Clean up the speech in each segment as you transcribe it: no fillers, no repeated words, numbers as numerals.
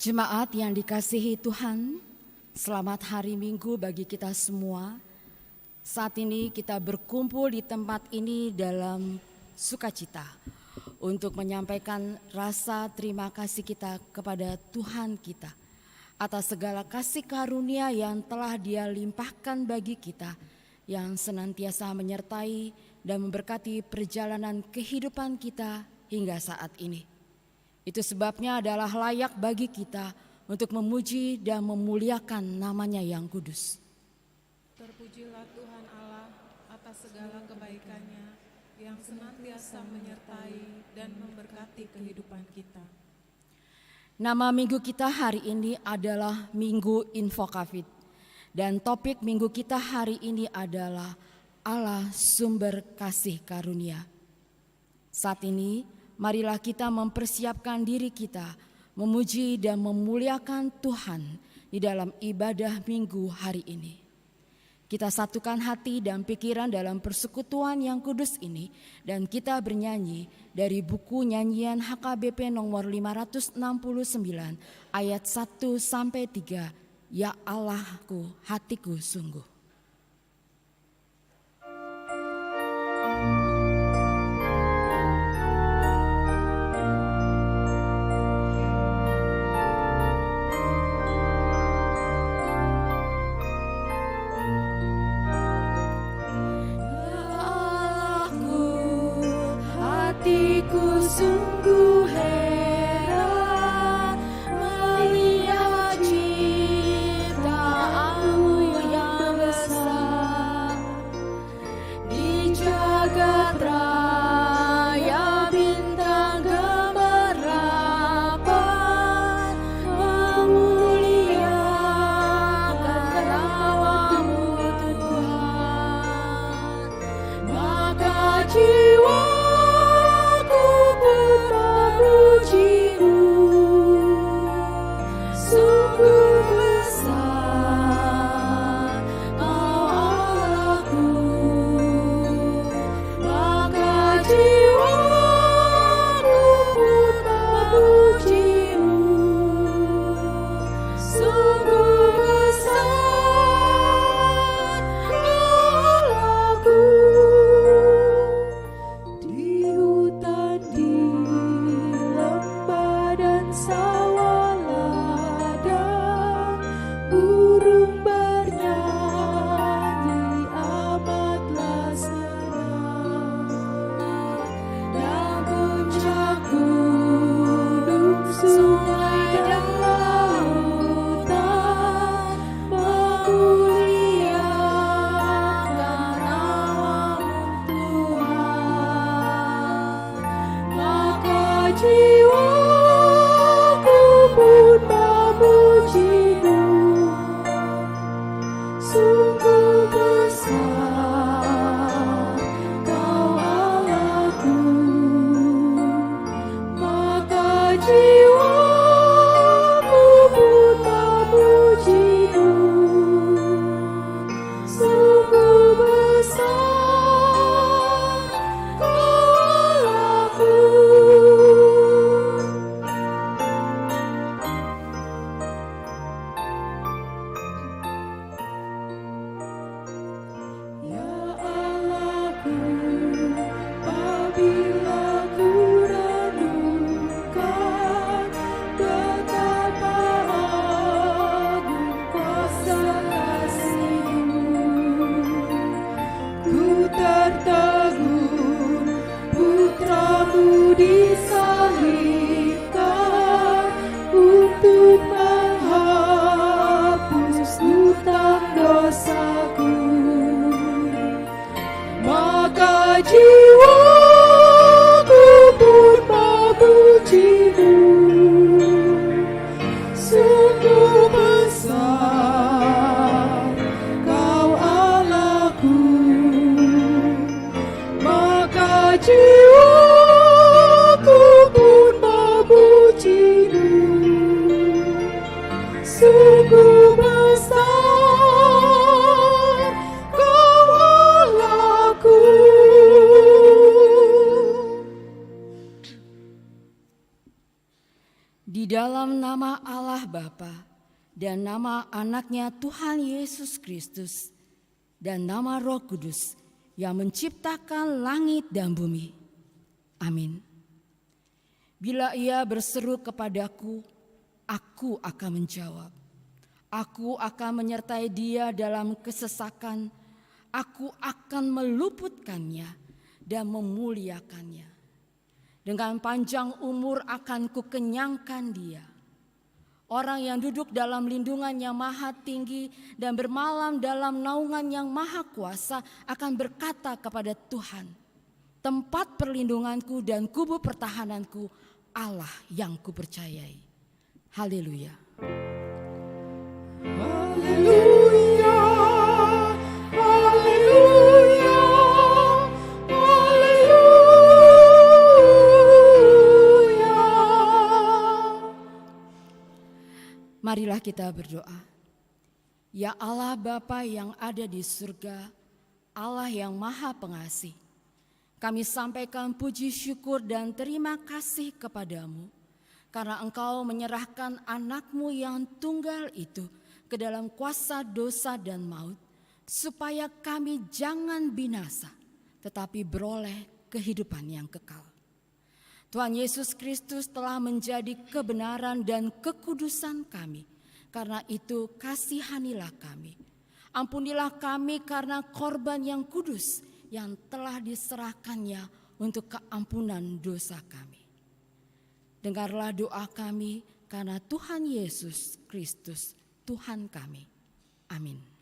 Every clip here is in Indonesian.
Jemaat yang dikasihi Tuhan, selamat hari Minggu bagi kita semua. Saat ini kita berkumpul di tempat ini dalam sukacita untuk menyampaikan rasa terima kasih kita kepada Tuhan kita atas segala kasih karunia yang telah Dia limpahkan bagi kita, yang senantiasa menyertai dan memberkati perjalanan kehidupan kita hingga saat ini. Itu sebabnya adalah layak bagi kita untuk memuji dan memuliakan namanya yang kudus. Terpujilah Tuhan Allah atas segala kebaikannya yang senantiasa menyertai dan memberkati kehidupan kita. Nama minggu kita hari ini adalah Minggu Info Covid. Dan topik minggu kita hari ini adalah Allah sumber kasih karunia. Saat ini marilah kita mempersiapkan diri kita memuji dan memuliakan Tuhan di dalam ibadah minggu hari ini. Kita satukan hati dan pikiran dalam persekutuan yang kudus ini, dan kita bernyanyi dari buku nyanyian HKBP nomor 569 ayat 1-3, Ya Allahku, hatiku sungguh. Sungguh heran melihat ciptaanmu yang besar di jagat raya, bintang gemerlapan memuliakan namamu Tuhan, maka jiwa dalam nama Allah Bapa dan nama anaknya Tuhan Yesus Kristus dan nama Roh Kudus yang menciptakan langit dan bumi. Amin. Bila ia berseru kepadaku, aku akan menjawab. Aku akan menyertai dia dalam kesesakan. Aku akan meluputkannya dan memuliakannya. Dengan panjang umur akan kukenyangkan dia. Orang yang duduk dalam lindungan yang maha tinggi dan bermalam dalam naungan yang maha kuasa akan berkata kepada Tuhan, tempat perlindunganku dan kubu pertahananku, Allah yang kupercayai. Haleluya. Haleluya, haleluya, haleluya. Marilah kita berdoa. Ya Allah Bapa yang ada di surga, Allah yang maha pengasih, kami sampaikan puji syukur dan terima kasih kepadamu karena Engkau menyerahkan anak-Mu yang tunggal itu ke dalam kuasa dosa dan maut, supaya kami jangan binasa, tetapi beroleh kehidupan yang kekal. Tuhan Yesus Kristus telah menjadi kebenaran dan kekudusan kami, karena itu kasihanilah kami. Ampunilah kami karena korban yang kudus yang telah diserahkannya untuk keampunan dosa kami. Dengarlah doa kami karena Tuhan Yesus Kristus, Tuhan kami. Amin.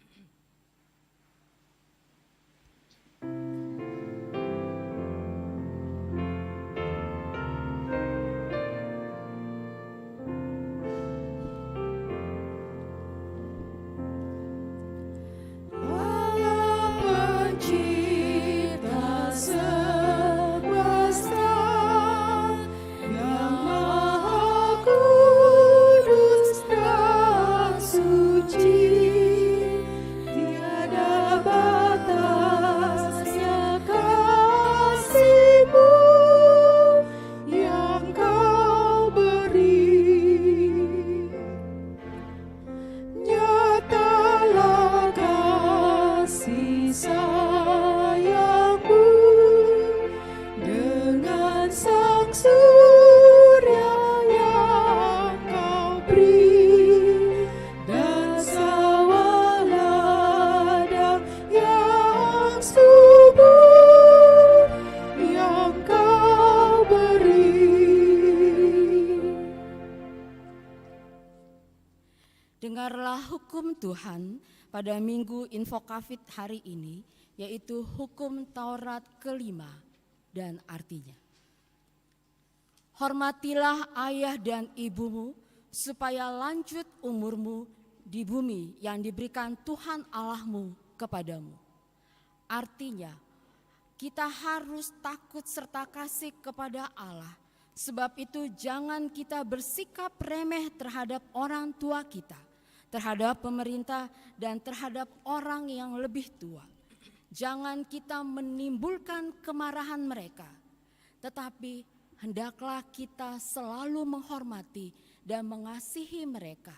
Dengarlah hukum Tuhan pada Minggu Infokafit hari ini, yaitu hukum Taurat kelima dan artinya. Hormatilah ayah dan ibumu supaya lanjut umurmu di bumi yang diberikan Tuhan Allahmu kepadamu. Artinya, kita harus takut serta kasih kepada Allah. Sebab itu jangan kita bersikap remeh terhadap orang tua kita, terhadap pemerintah dan terhadap orang yang lebih tua. Jangan kita menimbulkan kemarahan mereka, tetapi hendaklah kita selalu menghormati dan mengasihi mereka,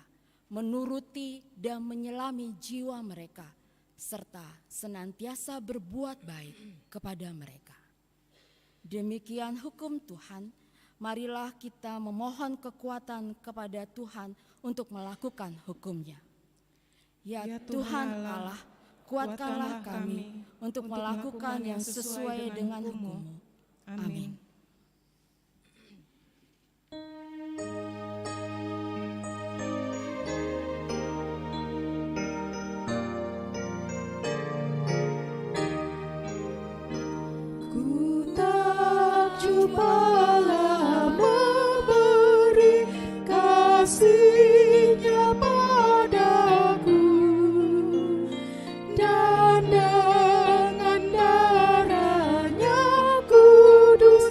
menuruti dan menyelami jiwa mereka, serta senantiasa berbuat baik kepada mereka. Demikian hukum Tuhan. Marilah kita memohon kekuatan kepada Tuhan untuk melakukan hukum-Nya. Ya Tuhan Allah, kuatkanlah kami untuk melakukan yang sesuai dengan hukum-Mu. Amin. Ku tak jumpalah memberi kasih-Nya padaku, dan dengan darah-Nya kudus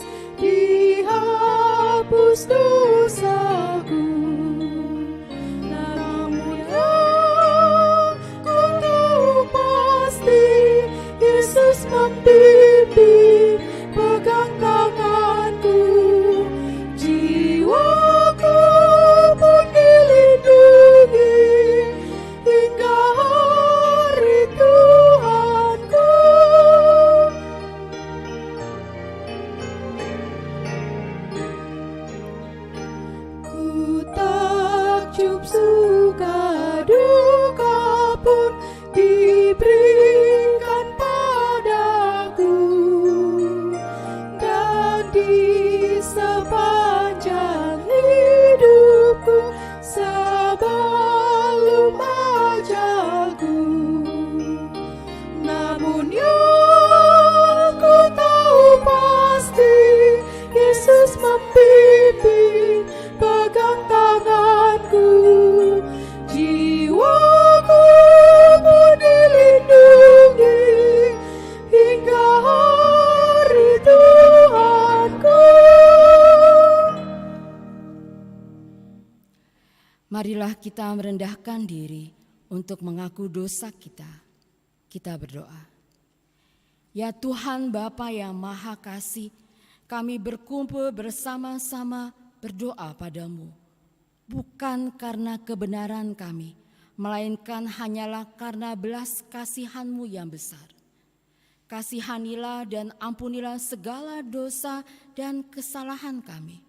hidup suka duka pun diberikan padaku, dan di sepanjang hidupku sebelum ajalku. Namun yang ku tahu pasti, Yesus membimbing, pegang tanganku. Jiwaku pun dilindungi hingga hari Tuhanku. Marilah kita merendahkan diri untuk mengaku dosa kita. Kita berdoa. Ya Tuhan Bapa yang Maha Kasih, kami berkumpul bersama-sama berdoa padamu. Bukan karena kebenaran kami, melainkan hanyalah karena belas kasihan-Mu yang besar. Kasihanilah dan ampunilah segala dosa dan kesalahan kami.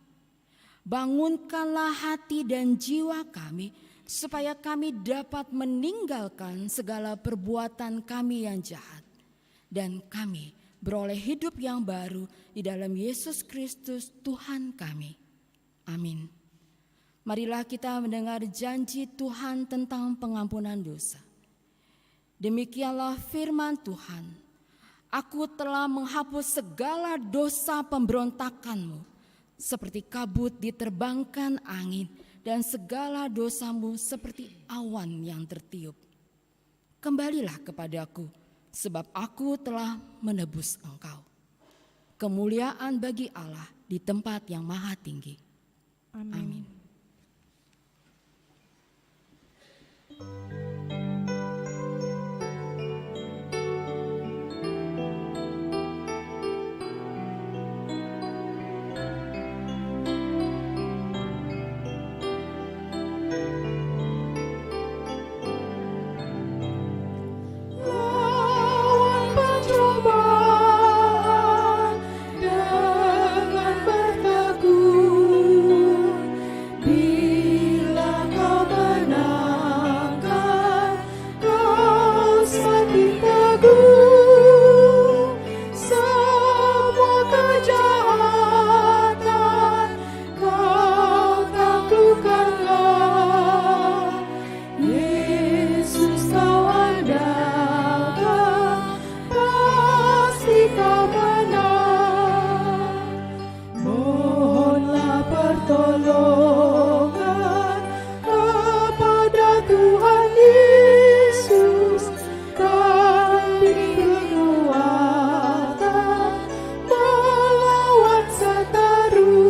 Bangunkanlah hati dan jiwa kami, supaya kami dapat meninggalkan segala perbuatan kami yang jahat, dan kami beroleh hidup yang baru di dalam Yesus Kristus Tuhan kami. Amin. Marilah kita mendengar janji Tuhan tentang pengampunan dosa. Demikianlah firman Tuhan, Aku telah menghapus segala dosa pemberontakanmu, seperti kabut diterbangkan angin, dan segala dosamu seperti awan yang tertiup. Kembalilah kepadaku, sebab aku telah menebus engkau. Kemuliaan bagi Allah di tempat yang maha tinggi. Amin. Lawan pencobaan dengan bertekun, bila kau menangkan, kau semakin teguh. Semua kejahatan kau taklukkanlah. Yesus kau andalkan, pasti kau menang. Mohonlah pertolongan kepada Tuhan Yesus, kami kekuatan melawan seteru.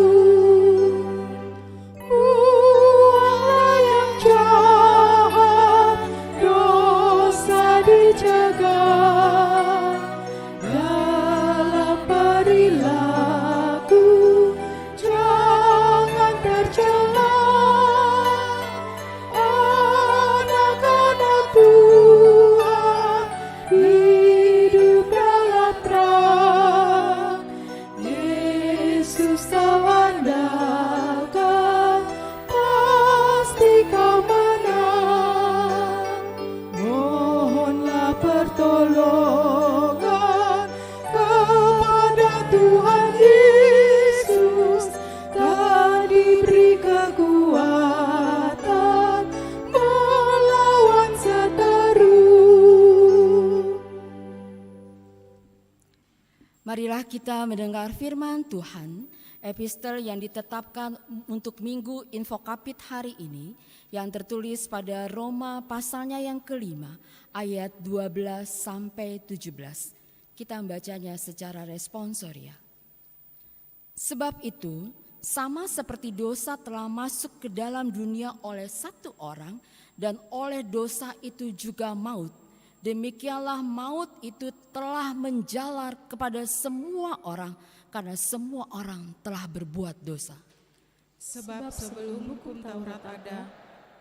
Buanglah yang jahat, dosa dicegah. Dalam perilaku jangan tercela. Anak-anak Tuhan hidup dalam terang. Yesus kau andalkan, pasti kau menang. Mohonlah pertolongan kepada Tuhan Yesus, dan diberi kekuatan melawan seteru. Marilah kita mendengar firman Tuhan, epistel yang ditetapkan untuk Minggu Infokapit hari ini, yang tertulis pada Roma pasalnya yang kelima, ayat 12 sampai 17. Kita membacanya secara responsoria. Sebab itu, sama seperti dosa telah masuk ke dalam dunia oleh satu orang, dan oleh dosa itu juga maut, demikianlah maut itu telah menjalar kepada semua orang, karena semua orang telah berbuat dosa. Sebab sebelum hukum Taurat ada,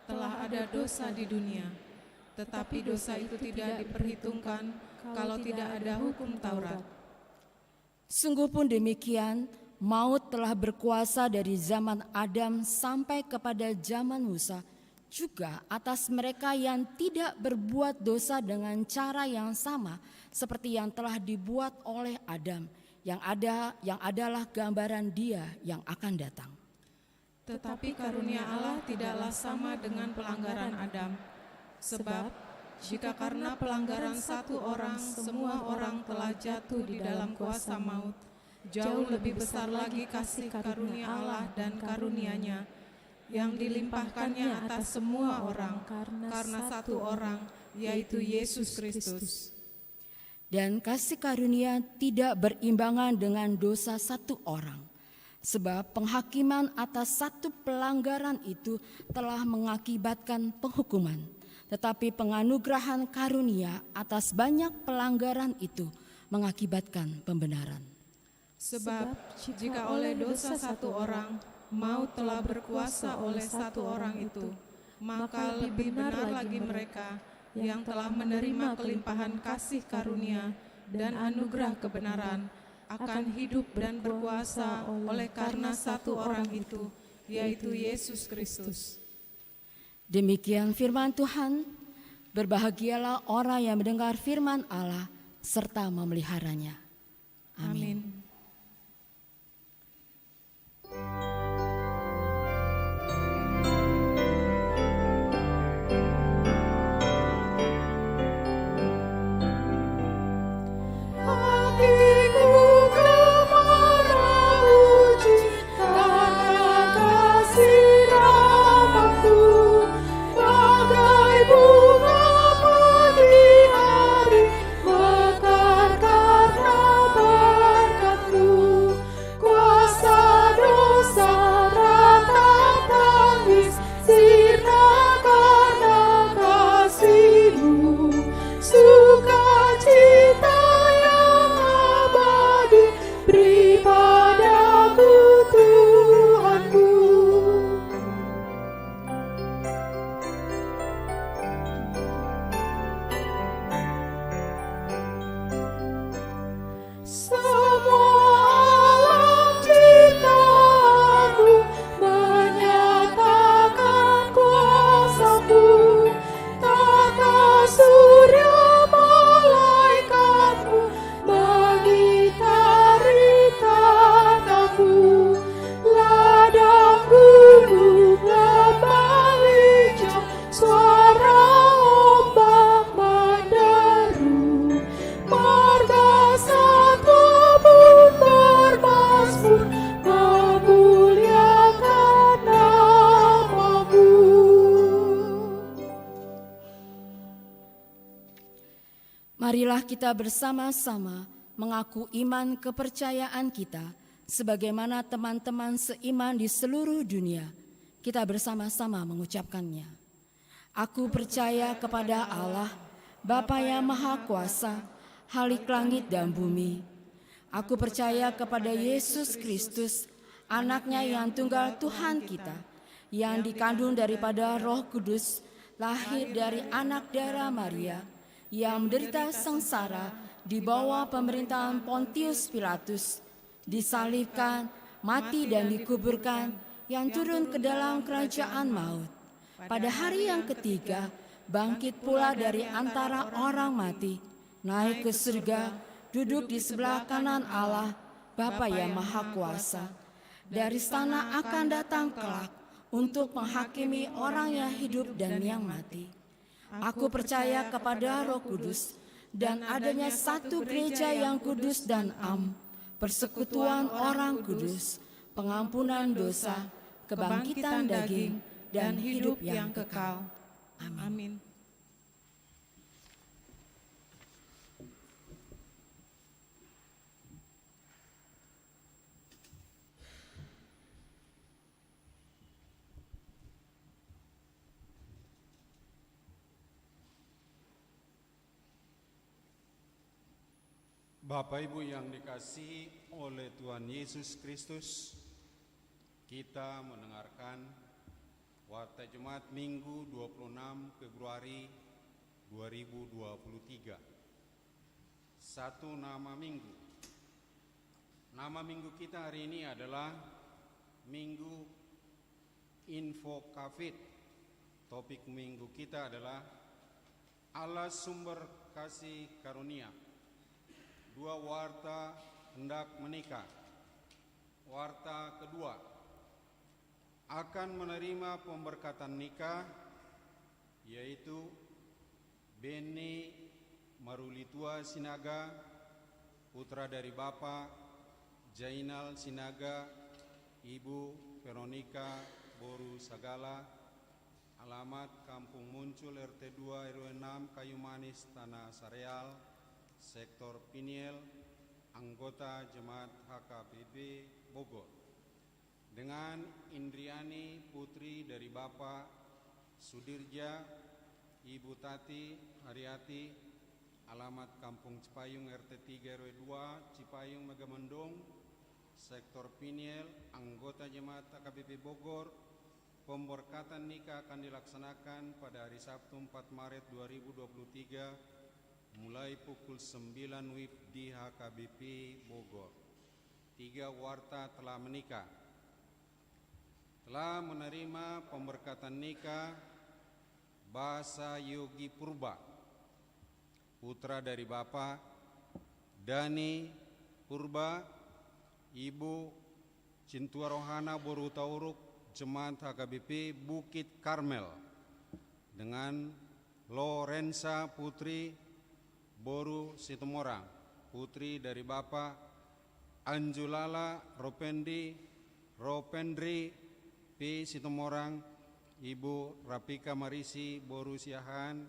telah ada dosa di dunia. Tetapi dosa itu tidak diperhitungkan kalau tidak ada hukum Taurat. Sungguh pun demikian, maut telah berkuasa dari zaman Adam sampai kepada zaman Musa, juga atas mereka yang tidak berbuat dosa dengan cara yang sama seperti yang telah dibuat oleh Adam, yang adalah gambaran Dia yang akan datang. Tetapi karunia Allah tidaklah sama dengan pelanggaran Adam. Sebab jika karena pelanggaran satu orang semua orang telah jatuh di dalam kuasa maut, jauh lebih besar lagi kasih karunia Allah dan karunia-Nya yang dilimpahkannya atas semua orang karena satu orang, yaitu Yesus Kristus. Dan kasih karunia tidak berimbangan dengan dosa satu orang, sebab penghakiman atas satu pelanggaran itu telah mengakibatkan penghukuman, tetapi penganugerahan karunia atas banyak pelanggaran itu mengakibatkan pembenaran. Sebab jika oleh dosa satu orang maut telah berkuasa oleh satu orang itu, maka lebih benar lagi mereka yang telah menerima kelimpahan kasih karunia dan anugerah kebenaran akan hidup dan berkuasa oleh karena satu orang itu, yaitu Yesus Kristus. Demikian firman Tuhan. Berbahagialah orang yang mendengar firman Allah serta memeliharanya. Amin. Marilah kita bersama-sama mengaku iman kepercayaan kita sebagaimana teman-teman seiman di seluruh dunia. Kita bersama-sama mengucapkannya. Aku percaya kepada Allah, Bapa yang Maha Kuasa, Khalik langit dan bumi. Aku percaya kepada Yesus Kristus, Anak-Nya yang tunggal Tuhan kita, yang dikandung daripada Roh Kudus, lahir dari anak darah Maria, yang menderita sengsara di bawah pemerintahan Pontius Pilatus, disalibkan, mati dan dikuburkan, yang turun ke dalam kerajaan maut. Pada hari yang ketiga, bangkit pula dari antara orang mati, naik ke surga, duduk di sebelah kanan Allah, Bapa yang Maha Kuasa. Dari sana akan datang kelak untuk menghakimi orang yang hidup dan yang mati. Aku percaya kepada Roh Kudus dan adanya satu gereja yang kudus dan am, persekutuan orang kudus, pengampunan dosa, kebangkitan daging, dan hidup yang kekal. Amin. Bapak Ibu yang dikasihi oleh Tuhan Yesus Kristus, kita mendengarkan Warta Jemaat Minggu 26 Februari 2023. Satu nama minggu. Nama minggu kita hari ini adalah Minggu Info Covid Topik minggu kita adalah Allah sumber kasih karunia. Dua warta hendak menikah. Warta kedua akan menerima pemberkatan nikah, yaitu Beni Marulitua Sinaga, putra dari Bapak Jainal Sinaga, Ibu Veronika Boru Sagala, alamat Kampung Muncul RT 2 RW 6 Kayu Manis Tanah Sareal, Sektor Piniel, anggota Jemaat HKBP Bogor, dengan Indriani putri dari Bapak Sudirja, Ibu Tati Haryati, alamat Kampung Cipayung RT 3 RW 2 Cipayung Megamendung, Sektor Piniel, anggota Jemaat HKBP Bogor. Pemberkatan nikah akan dilaksanakan pada hari Sabtu 4 Maret 2023 mulai pukul 9 WIB di HKBP Bogor. 3 warta telah menikah. Telah menerima pemberkatan nikah Basa Yogi Purba, putra dari Bapak Dani Purba, Ibu Cintua Rohana Boru Tauruk, Jemaat HKBP Bukit Karmel, dengan Lorenza Putri Boru Situmorang, putri dari Bapak Anjulala Ropendri P. Situmorang, Ibu Rapika Marisi Boru Siahan,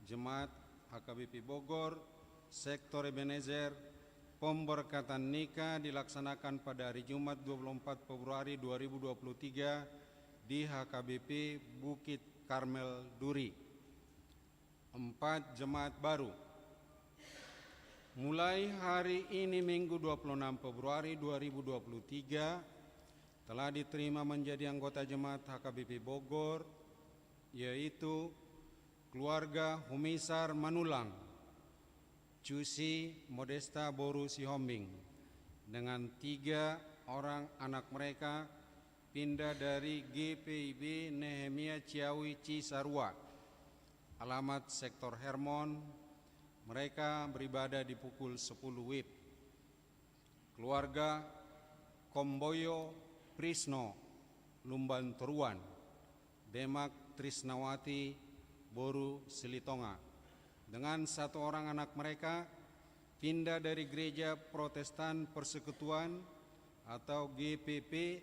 Jemaat HKBP Bogor, Sektor Ebenezer. Pemberkatan nikah dilaksanakan pada hari Jumat 24 Februari 2023 di HKBP Bukit Karmel Duri. 4 jemaat baru. Mulai hari ini Minggu 26 Februari 2023 telah diterima menjadi anggota Jemaat HKBP Bogor, yaitu keluarga Humisar Manulang, Cusi Modesta Boru Sihombing, dengan 3 orang anak mereka pindah dari GPIB Nehemia Ciawi Cisarua, alamat Sektor Hermon. Mereka beribadah di pukul 10 WIB. Keluarga Komboyo Prisno Lumban Toruan, Demak Trisnawati Boru Silitonga, dengan 1 orang anak mereka pindah dari Gereja Protestan Persekutuan atau GPP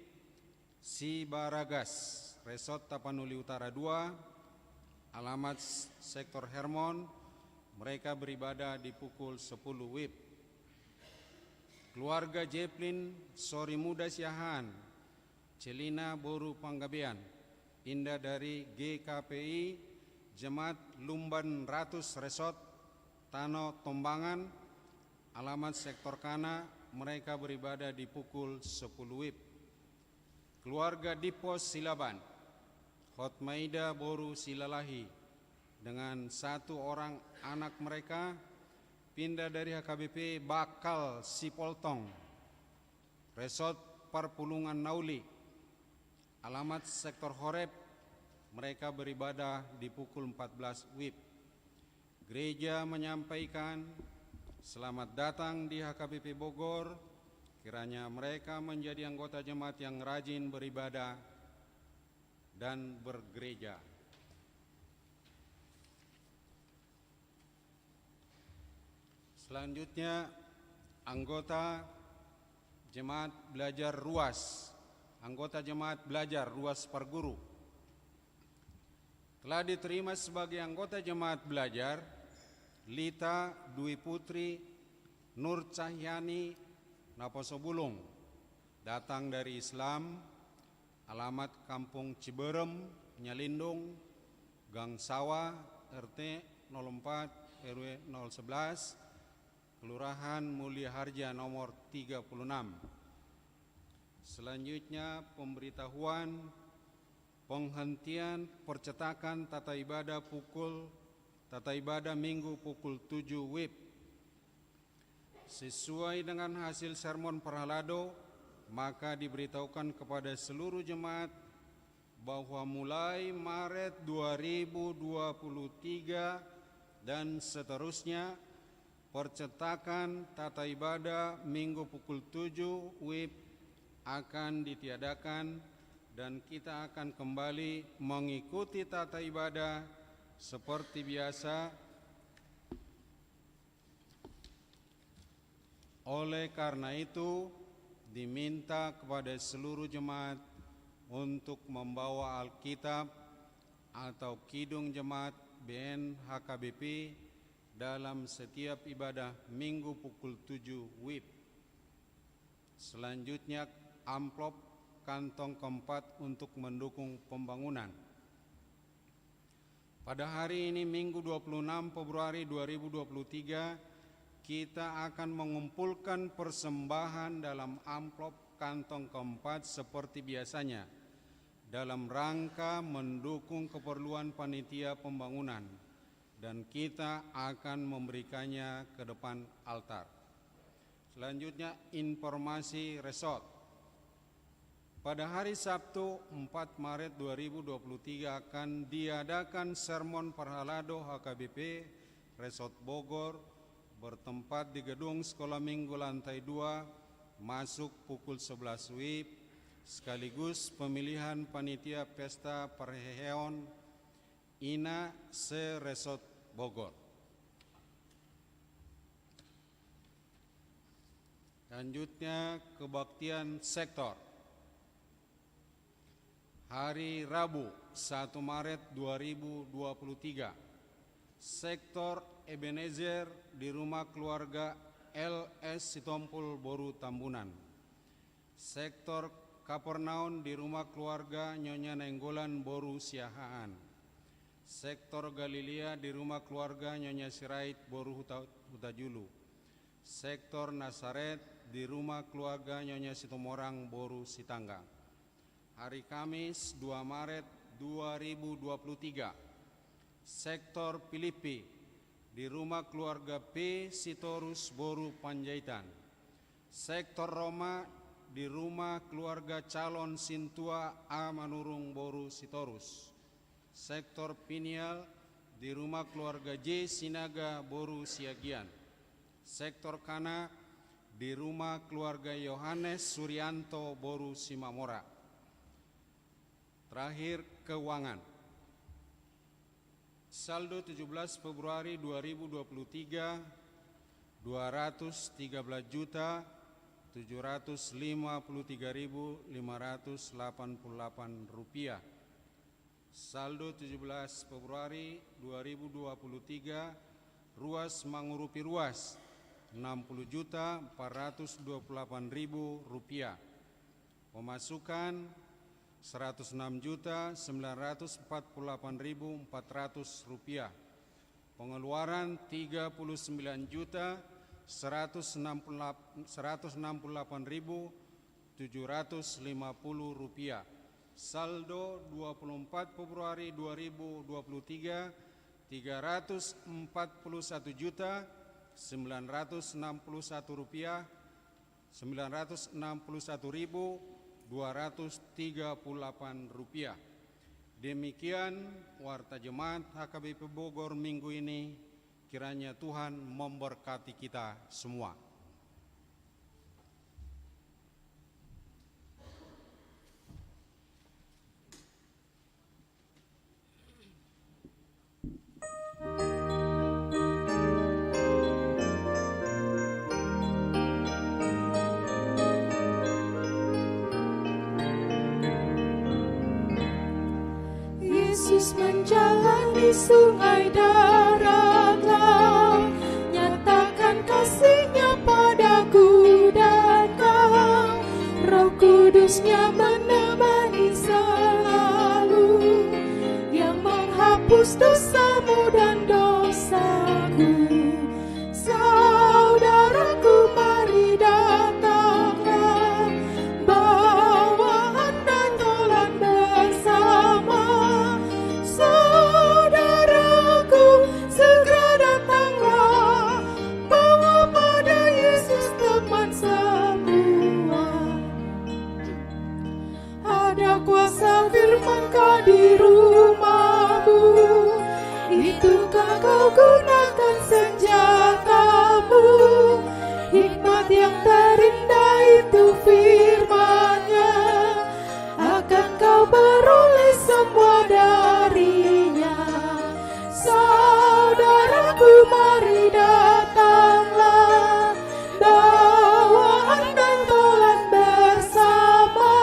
Sibaragas, Resort Tapanuli Utara 2, alamat Sektor Hermon. Mereka beribadah di pukul 10 WIB. Keluarga Jeplin Sori Muda Siahan, Celina Boru Panggabean, pindah dari GKPI Jemaat Lumban Ratus Resort Tano Tombangan, alamat Sektor Kana. Mereka beribadah di pukul 10 WIB. Keluarga Dipos Silaban, Hotmaida Boru Silalahi, dengan 1 orang anak mereka pindah dari HKBP Bakal Sipoltong, Resort Parpulungan Nauli, alamat Sektor Horeb. Mereka beribadah di pukul 14 WIB. Gereja menyampaikan selamat datang di HKBP Bogor. Kiranya mereka menjadi anggota jemaat yang rajin beribadah dan bergereja. Selanjutnya, anggota Jemaat Belajar Ruas. Anggota Jemaat Belajar Ruas Parguru telah diterima sebagai anggota Jemaat Belajar Lita Dwi Putri Nur Cahyani Naposobulung, datang dari Islam, alamat Kampung Ciberem, Nyalindung, Gang Sawah, RT 04 RW 011, Kelurahan Mulia Harja nomor 36. Selanjutnya, pemberitahuan penghentian percetakan tata ibadah Minggu pukul 7 WIB. Sesuai dengan hasil sermon Perhalado, maka diberitahukan kepada seluruh jemaat bahwa mulai Maret 2023 dan seterusnya percetakan tata ibadah Minggu pukul 7 WIB akan ditiadakan dan kita akan kembali mengikuti tata ibadah seperti biasa. Oleh karena itu, diminta kepada seluruh jemaat untuk membawa Alkitab atau Kidung Jemaat BN HKBP dalam setiap ibadah Minggu pukul 7 WIB. Selanjutnya, amplop kantong keempat untuk mendukung pembangunan. Pada hari ini Minggu 26 Februari 2023, kita akan mengumpulkan persembahan dalam amplop kantong keempat seperti biasanya dalam rangka mendukung keperluan panitia pembangunan, dan kita akan memberikannya ke depan altar. Selanjutnya, informasi resort. Pada hari Sabtu 4 Maret 2023 akan diadakan sermon Parhalado HKBP Resort Bogor bertempat di gedung Sekolah Minggu lantai 2, masuk pukul 11 WIB, sekaligus pemilihan panitia pesta perheheon INA se Resort Bogor. Selanjutnya, kebaktian sektor. Hari Rabu 1 Maret 2023, sektor Ebenezer di rumah keluarga LS Sitompul Boru Tambunan. Sektor Kapernaun di rumah keluarga Nyonya Nenggolan Boru Siahaan. Sektor Galilea di rumah keluarga Nyonya Sirait Boru Hutajulu. Sektor Nasaret di rumah keluarga Nyonya Sitomorang Boru Sitanggang. Hari Kamis 2 Maret 2023, sektor Filipi di rumah keluarga P. Sitorus Boru Panjaitan. Sektor Roma di rumah keluarga calon Sintua A. Manurung Boru Sitorus. Sektor Pinial di rumah keluarga J. Sinaga Boru Siagian. Sektor Kana di rumah keluarga Yohanes Suryanto Boru Simamora. Terakhir, keuangan. Saldo 17 Februari 2023, 213.753.588 rupiah. Saldo 17 Februari 2023, ruas Mangurupi Ruas 60.428.000 rupiah. Pemasukan 106.948.400 rupiah. Pengeluaran 39.168.750 rupiah. Saldo 24 Februari 2023, 341.961 rupiah, 961.238 rupiah. Demikian warta jemaat HKBP Bogor minggu ini. Kiranya Tuhan memberkati kita semua. Yesus menjalani sungai darat laut, nyatakan kasih-Nya padaku dan kau. Roh Kudus-Nya menemani selalu, yang menghapus dosamu dan dosaku. Saudaraku, mari datanglah, bawaan dan tolan bersama. Saudaraku, segera datanglah, bawa pada Yesus teman semua. ada kuasa firman-Kau di rumahmu. Itukah kau gunakan senjatamu? Hikmat yang terindah itu firman-Nya. Akan kau beroleh semua darinya. Saudaraku, mari datanglah, bawaan dan tolan bersama.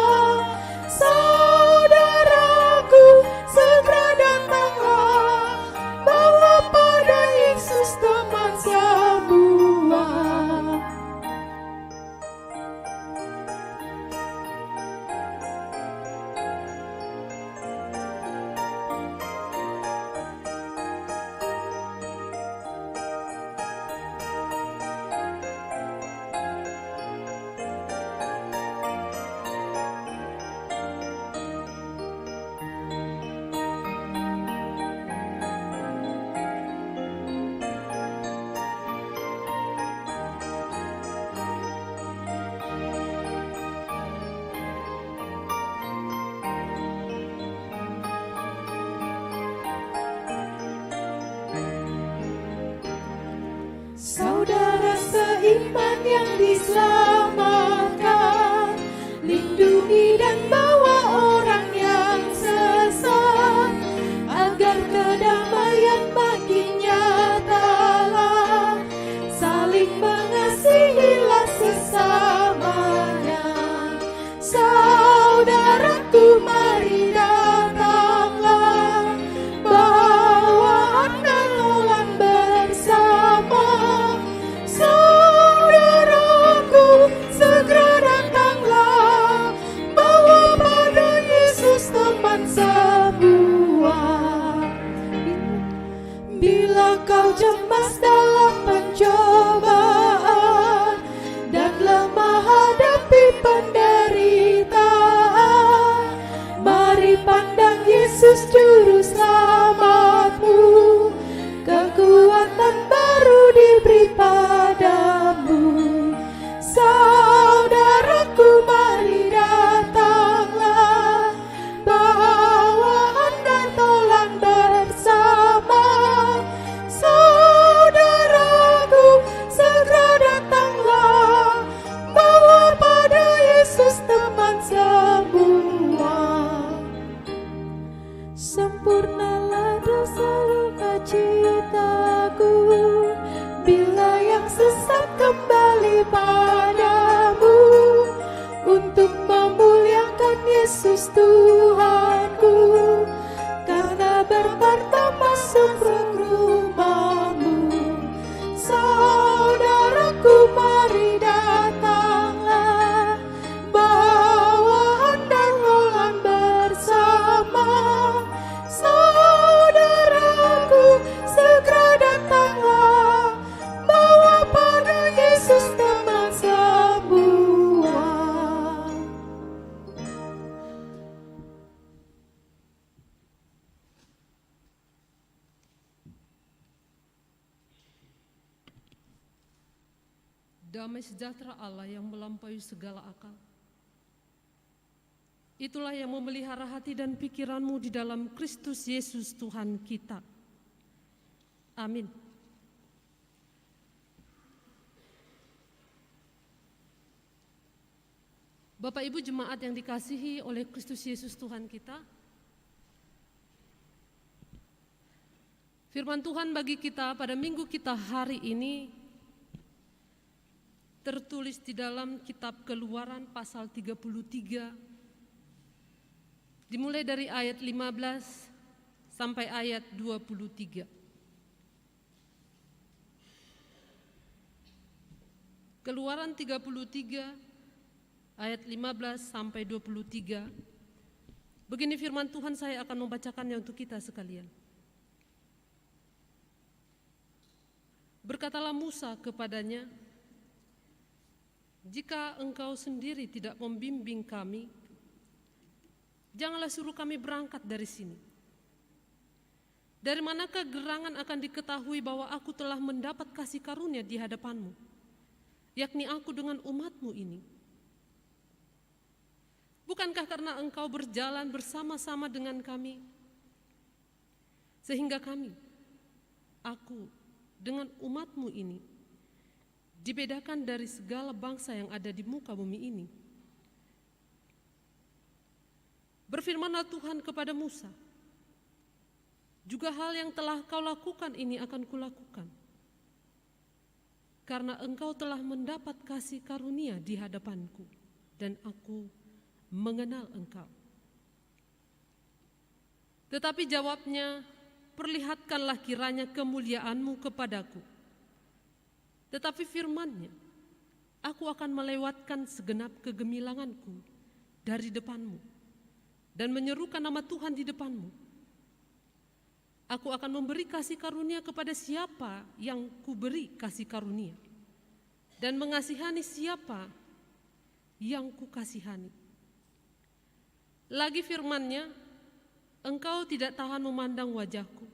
Saudaraku, segera datanglah, bawa pada Yesus teman semua. Saudara seiman yang diselamatkan, lindungi dan bawa orang yang sesat, agar kedamaian makin nyatalah, saling mengasihilah sesamanya. Saudaraku, mari datanglah, bawaan dan tolan bersama. Saudaraku, segera datanglah, bawa pada Yesus teman semua. Bila kau cemas dalam pencobaan dan lemah hadapi penderitaan, mari pandang Yesus juru selamatmu. Kekuatan baru diberi padamu. Saudaraku, mari datanglah, bawaan dan tolan bersama. Saudaraku, segera datanglah, bawa pada Yesus teman semua. Sempurnalah dosa luka citaku, bila yang sesat kembali padamu, untuk memuliakan Yesus Tuhanku, karena bertarta masuk rumahmu. Saudaraku, mari datanglah, bawaan dan tolan bersama. Saudaraku, segera datanglah, bawa pada Yesus teman semua. Damai sejahtera Allah yang melampaui segala akal, itulah yang memelihara hati dan pikiranmu di dalam Kristus Yesus Tuhan kita. Amin. Bapak Ibu jemaat yang dikasihi oleh Kristus Yesus Tuhan kita, firman Tuhan bagi kita pada minggu kita hari ini tertulis di dalam kitab Keluaran pasal 33, dimulai dari ayat 15 sampai ayat 23. Keluaran 33 ayat 15 sampai 23. Begini firman Tuhan, saya akan membacakannya untuk kita sekalian. Berkatalah Musa kepadanya, jika engkau sendiri tidak membimbing kami, janganlah suruh kami berangkat dari sini. Dari manakah gerangan akan diketahui bahwa aku telah mendapat kasih karunia di hadapanmu, yakni aku dengan umatmu ini? Bukankah karena Engkau berjalan bersama-sama dengan kami, sehingga aku dengan umat-Mu ini dibedakan dari segala bangsa yang ada di muka bumi ini. Berfirmanlah Tuhan kepada Musa, juga hal yang telah kau lakukan ini akan kulakukan, karena engkau telah mendapat kasih karunia di hadapanku, dan aku mengenal engkau. Tetapi jawabnya, perlihatkanlah kiranya kemuliaan-Mu kepadaku. Tetapi firman-Nya, aku akan melewatkan segenap kegemilanganku dari depan-Mu dan menyerukan nama Tuhan di depan-Mu. Aku akan memberi kasih karunia kepada siapa yang kuberi kasih karunia, dan mengasihani siapa yang kukasihani. Lagi firman-Nya, engkau tidak tahan memandang wajahku,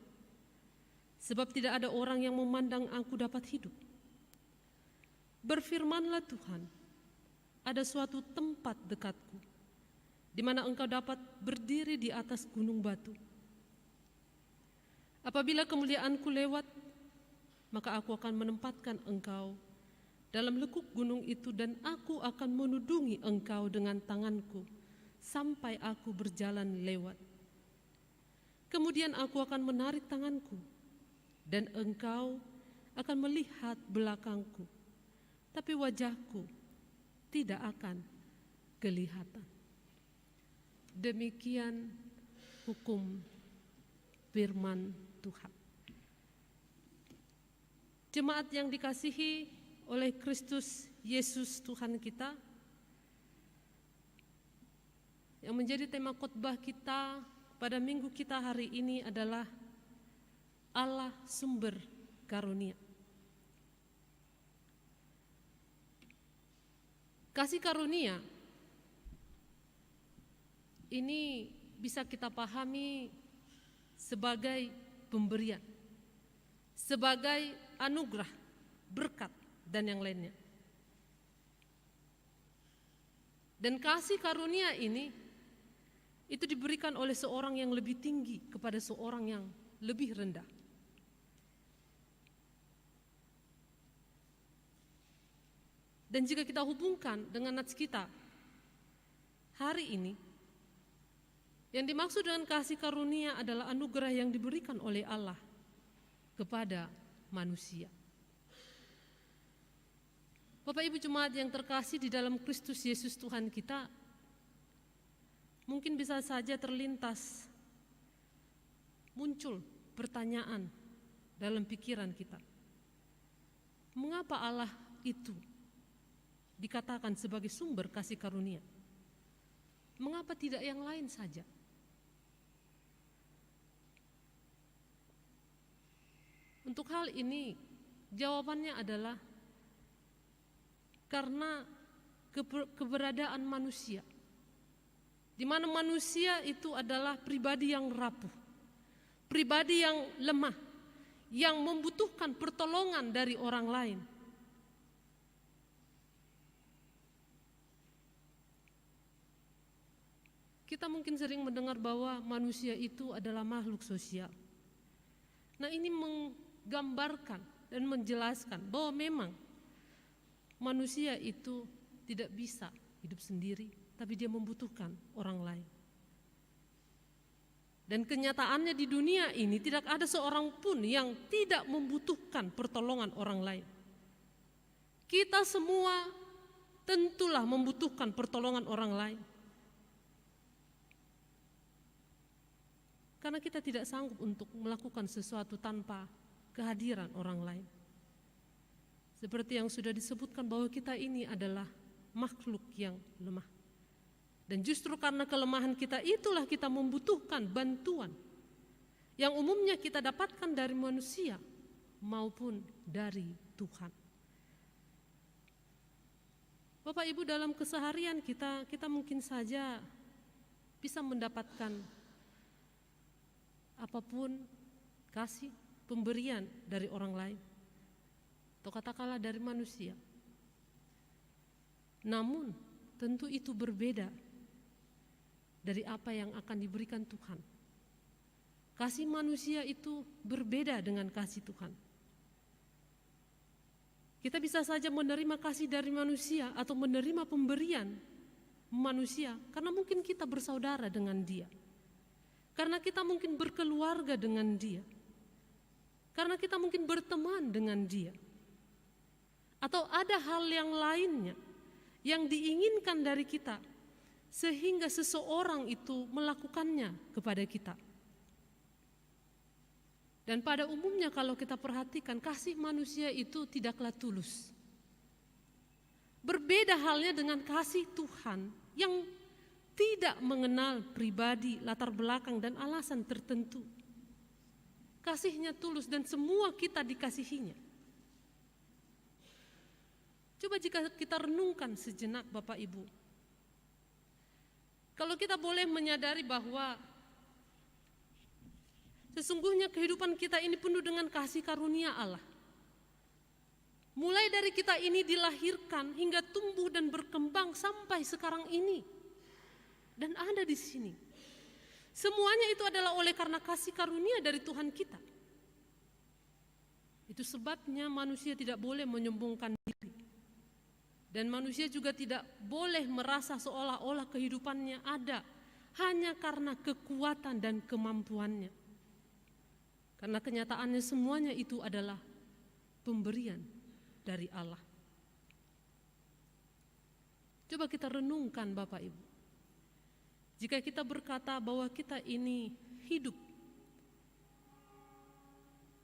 sebab tidak ada orang yang memandang aku dapat hidup. Berfirmanlah Tuhan, ada suatu tempat dekatku, di mana engkau dapat berdiri di atas gunung batu. Apabila kemuliaanku lewat, maka aku akan menempatkan engkau dalam lekuk gunung itu, dan aku akan menudungi engkau dengan tanganku sampai aku berjalan lewat. Kemudian aku akan menarik tanganku, dan engkau akan melihat belakangku, tapi wajahku tidak akan kelihatan. Demikian hukum firman Tuhan. Jemaat yang dikasihi oleh Kristus Yesus Tuhan kita, yang menjadi tema khotbah kita pada minggu kita hari ini adalah Allah sumber karunia. Kasih karunia ini bisa kita pahami sebagai pemberian, sebagai anugerah, berkat, dan yang lainnya. Dan kasih karunia ini itu diberikan oleh seorang yang lebih tinggi kepada seorang yang lebih rendah. Dan jika kita hubungkan dengan nats kita hari ini, yang dimaksud dengan kasih karunia adalah anugerah yang diberikan oleh Allah kepada manusia. Bapak Ibu jemaat yang terkasih di dalam Kristus Yesus Tuhan kita, mungkin bisa saja terlintas, muncul pertanyaan dalam pikiran kita. Mengapa Allah itu dikatakan sebagai sumber kasih karunia? Mengapa tidak yang lain saja? Untuk hal ini, jawabannya adalah karena keberadaan manusia, di mana manusia itu adalah pribadi yang rapuh, pribadi yang lemah, yang membutuhkan pertolongan dari orang lain. Kita mungkin sering mendengar bahwa manusia itu adalah makhluk sosial. Nah, ini menggambarkan dan menjelaskan bahwa memang manusia itu tidak bisa hidup sendiri, tapi dia membutuhkan orang lain. Dan kenyataannya di dunia ini tidak ada seorang pun yang tidak membutuhkan pertolongan orang lain. Kita semua tentulah membutuhkan pertolongan orang lain. Karena kita tidak sanggup untuk melakukan sesuatu tanpa kehadiran orang lain. Seperti yang sudah disebutkan bahwa kita ini adalah makhluk yang lemah. Dan justru karena kelemahan kita itulah kita membutuhkan bantuan yang umumnya kita dapatkan dari manusia maupun dari Tuhan. Bapak Ibu, dalam keseharian kita mungkin saja bisa mendapatkan apapun kasih pemberian dari orang lain, atau katakanlah dari manusia. Namun tentu itu berbeda dari apa yang akan diberikan Tuhan. Kasih manusia itu berbeda dengan kasih Tuhan. Kita bisa saja menerima kasih dari manusia atau menerima pemberian manusia karena mungkin kita bersaudara dengan dia. Karena kita mungkin berkeluarga dengan dia. Karena kita mungkin berteman dengan dia. Atau ada hal yang lainnya yang diinginkan dari kita sehingga seseorang itu melakukannya kepada kita. Dan pada umumnya kalau kita perhatikan, kasih manusia itu tidaklah tulus. Berbeda halnya dengan kasih Tuhan yang tidak mengenal pribadi, latar belakang dan alasan tertentu. Kasihnya tulus dan semua kita dikasihinya. Coba jika kita renungkan sejenak Bapak Ibu. Kalau kita boleh menyadari bahwa sesungguhnya kehidupan kita ini penuh dengan kasih karunia Allah. Mulai dari kita ini dilahirkan hingga tumbuh dan berkembang sampai sekarang ini. Dan ada di sini. Semuanya itu adalah oleh karena kasih karunia dari Tuhan kita. Itu sebabnya manusia tidak boleh menyombongkan diri. Dan manusia juga tidak boleh merasa seolah-olah kehidupannya ada hanya karena kekuatan dan kemampuannya. Karena kenyataannya semuanya itu adalah pemberian dari Allah. Coba kita renungkan Bapak Ibu. Jika kita berkata bahwa kita ini hidup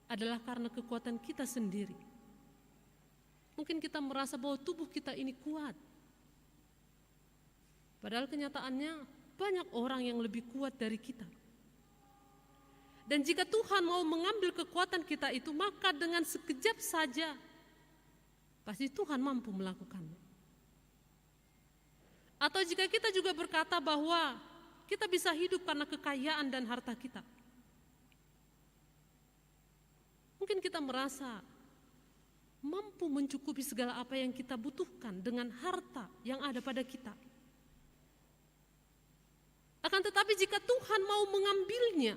adalah karena kekuatan kita sendiri. Mungkin kita merasa bahwa tubuh kita ini kuat. Padahal kenyataannya banyak orang yang lebih kuat dari kita. Dan jika Tuhan mau mengambil kekuatan kita itu, maka dengan sekejap saja pasti Tuhan mampu melakukannya. Atau jika kita juga berkata bahwa kita bisa hidup karena kekayaan dan harta kita. Mungkin kita merasa mampu mencukupi segala apa yang kita butuhkan dengan harta yang ada pada kita. Akan tetapi jika Tuhan mau mengambilnya,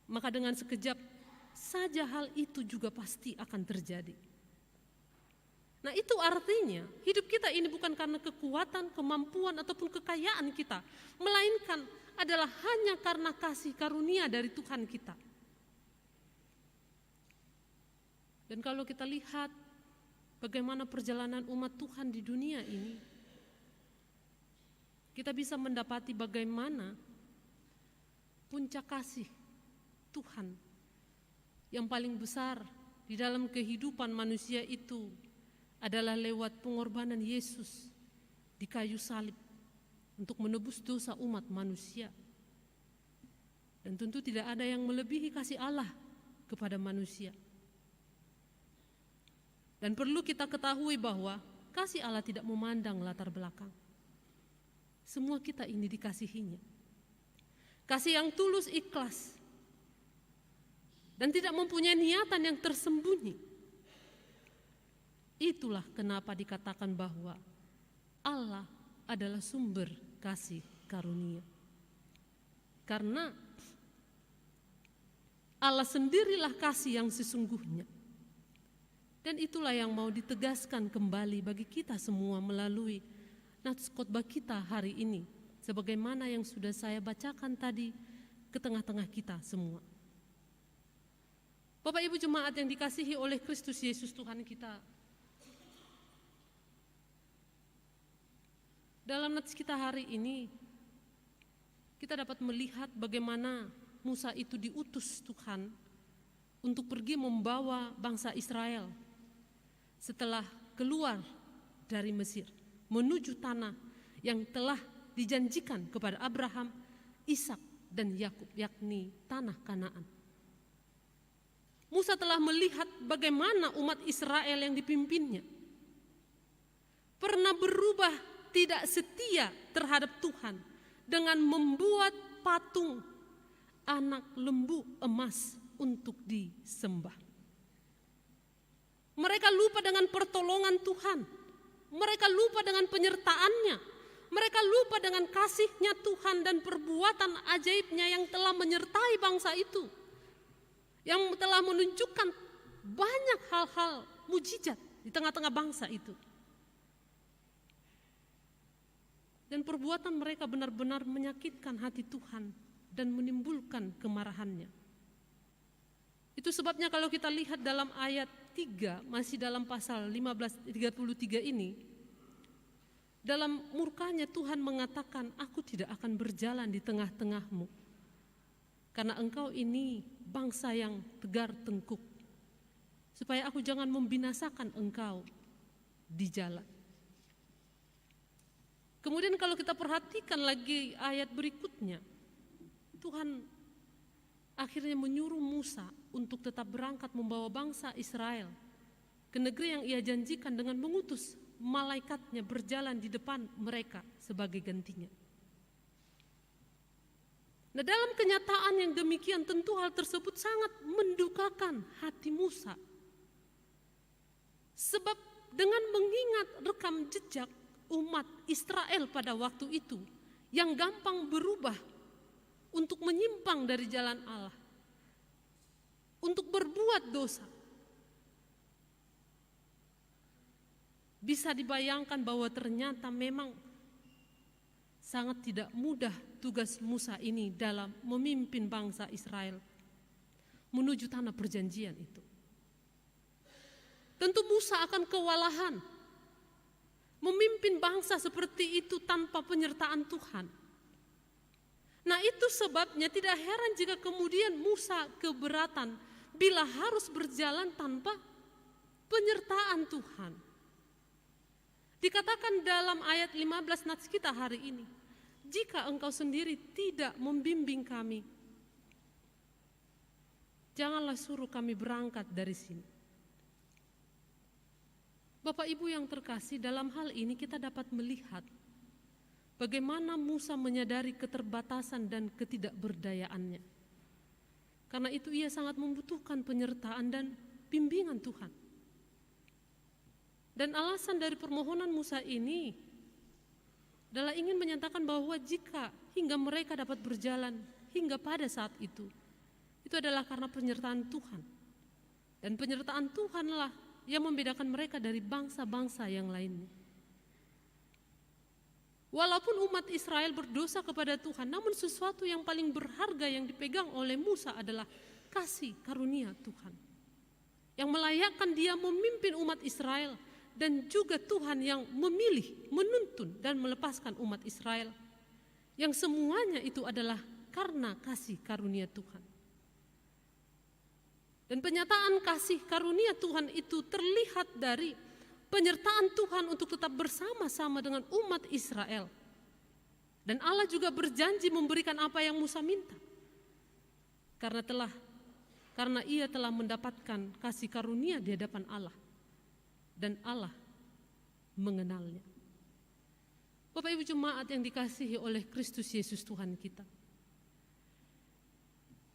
maka dengan sekejap saja hal itu juga pasti akan terjadi. Nah itu artinya hidup kita ini bukan karena kekuatan, kemampuan ataupun kekayaan kita, melainkan adalah hanya karena kasih karunia dari Tuhan kita. Dan kalau kita lihat bagaimana perjalanan umat Tuhan di dunia ini, kita bisa mendapati bagaimana puncak kasih Tuhan yang paling besar di dalam kehidupan manusia itu adalah lewat pengorbanan Yesus di kayu salib untuk menebus dosa umat manusia. Dan tentu tidak ada yang melebihi kasih Allah kepada manusia. Dan perlu kita ketahui bahwa kasih Allah tidak memandang latar belakang. Semua kita ini dikasihinya. Kasih yang tulus, ikhlas, dan tidak mempunyai niatan yang tersembunyi. Itulah kenapa dikatakan bahwa Allah adalah sumber kasih karunia. Karena Allah sendirilah kasih yang sesungguhnya. Dan itulah yang mau ditegaskan kembali bagi kita semua melalui nats khotbah kita hari ini. Sebagaimana yang sudah saya bacakan tadi ke tengah-tengah kita semua. Bapak Ibu jemaat yang dikasihi oleh Kristus Yesus Tuhan kita. Dalam nats kita hari ini, kita dapat melihat bagaimana Musa itu diutus Tuhan untuk pergi membawa bangsa Israel setelah keluar dari Mesir, menuju tanah yang telah dijanjikan kepada Abraham, Ishak dan Yakub, yakni tanah Kanaan. Musa telah melihat bagaimana umat Israel yang dipimpinnya pernah berubah tidak setia terhadap Tuhan dengan membuat patung anak lembu emas untuk disembah. Mereka lupa dengan pertolongan Tuhan. Mereka lupa dengan penyertaannya. Mereka lupa dengan kasih-Nya Tuhan dan perbuatan ajaib-Nya yang telah menyertai bangsa itu, yang telah menunjukkan banyak hal-hal mujizat di tengah-tengah bangsa itu. Dan perbuatan mereka benar-benar menyakitkan hati Tuhan dan menimbulkan kemarahan-Nya. Itu sebabnya kalau kita lihat dalam ayat 3, masih dalam pasal 15:33 ini, dalam murkanya Tuhan mengatakan, aku tidak akan berjalan di tengah-tengahmu, karena engkau ini bangsa yang tegar tengkuk, supaya aku jangan membinasakan engkau di jalan. Kemudian kalau kita perhatikan lagi ayat berikutnya, Tuhan akhirnya menyuruh Musa untuk tetap berangkat membawa bangsa Israel ke negeri yang Ia janjikan dengan mengutus malaikatnya berjalan di depan mereka sebagai gantinya. Nah, dalam kenyataan yang demikian tentu hal tersebut sangat mendukakan hati Musa. Sebab dengan mengingat rekam jejak umat Israel pada waktu itu yang gampang berubah untuk menyimpang dari jalan Allah, untuk berbuat dosa, bisa dibayangkan bahwa ternyata memang sangat tidak mudah tugas Musa ini dalam memimpin bangsa Israel menuju tanah perjanjian itu. Tentu Musa akan kewalahan memimpin bangsa seperti itu tanpa penyertaan Tuhan. Nah, itu sebabnya tidak heran jika kemudian Musa keberatan bila harus berjalan tanpa penyertaan Tuhan. Dikatakan dalam ayat 15 nats kita hari ini, jika engkau sendiri tidak membimbing kami, janganlah suruh kami berangkat dari sini. Bapak Ibu yang terkasih, dalam hal ini kita dapat melihat bagaimana Musa menyadari keterbatasan dan ketidakberdayaannya. Karena itu ia sangat membutuhkan penyertaan dan bimbingan Tuhan. Dan alasan dari permohonan Musa ini adalah ingin menyatakan bahwa jika hingga mereka dapat berjalan hingga pada saat itu adalah karena penyertaan Tuhan. Dan penyertaan Tuhanlah yang membedakan mereka dari bangsa-bangsa yang lainnya. Walaupun umat Israel berdosa kepada Tuhan, namun sesuatu yang paling berharga yang dipegang oleh Musa adalah kasih karunia Tuhan, yang melayakkan dia memimpin umat Israel, dan juga Tuhan yang memilih, menuntun dan melepaskan umat Israel, yang semuanya itu adalah karena kasih karunia Tuhan. Dan penyataan kasih karunia Tuhan itu terlihat dari penyertaan Tuhan untuk tetap bersama-sama dengan umat Israel. Dan Allah juga berjanji memberikan apa yang Musa minta. Karena ia telah mendapatkan kasih karunia di hadapan Allah. Dan Allah mengenalnya. Bapak Ibu jemaat yang dikasihi oleh Kristus Yesus Tuhan kita.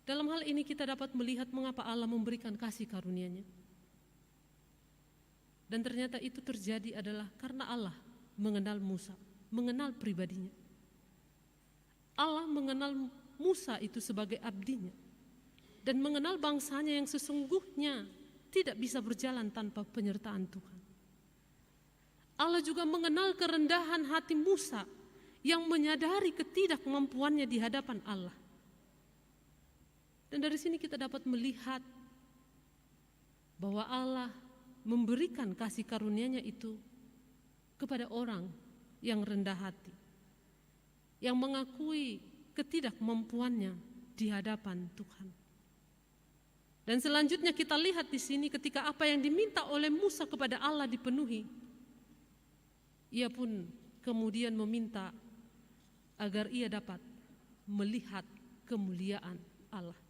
Dalam hal ini kita dapat melihat mengapa Allah memberikan kasih karunia-Nya. Dan ternyata itu terjadi adalah karena Allah mengenal Musa, mengenal pribadinya. Allah mengenal Musa itu sebagai abdinya, dan mengenal bangsanya yang sesungguhnya tidak bisa berjalan tanpa penyertaan Tuhan. Allah juga mengenal kerendahan hati Musa yang menyadari ketidakmampuannya di hadapan Allah. Dan dari sini kita dapat melihat bahwa Allah memberikan kasih karunia-Nya itu kepada orang yang rendah hati, yang mengakui ketidakmampuannya di hadapan Tuhan. Dan selanjutnya kita lihat di sini ketika apa yang diminta oleh Musa kepada Allah dipenuhi, ia pun kemudian meminta agar ia dapat melihat kemuliaan Allah.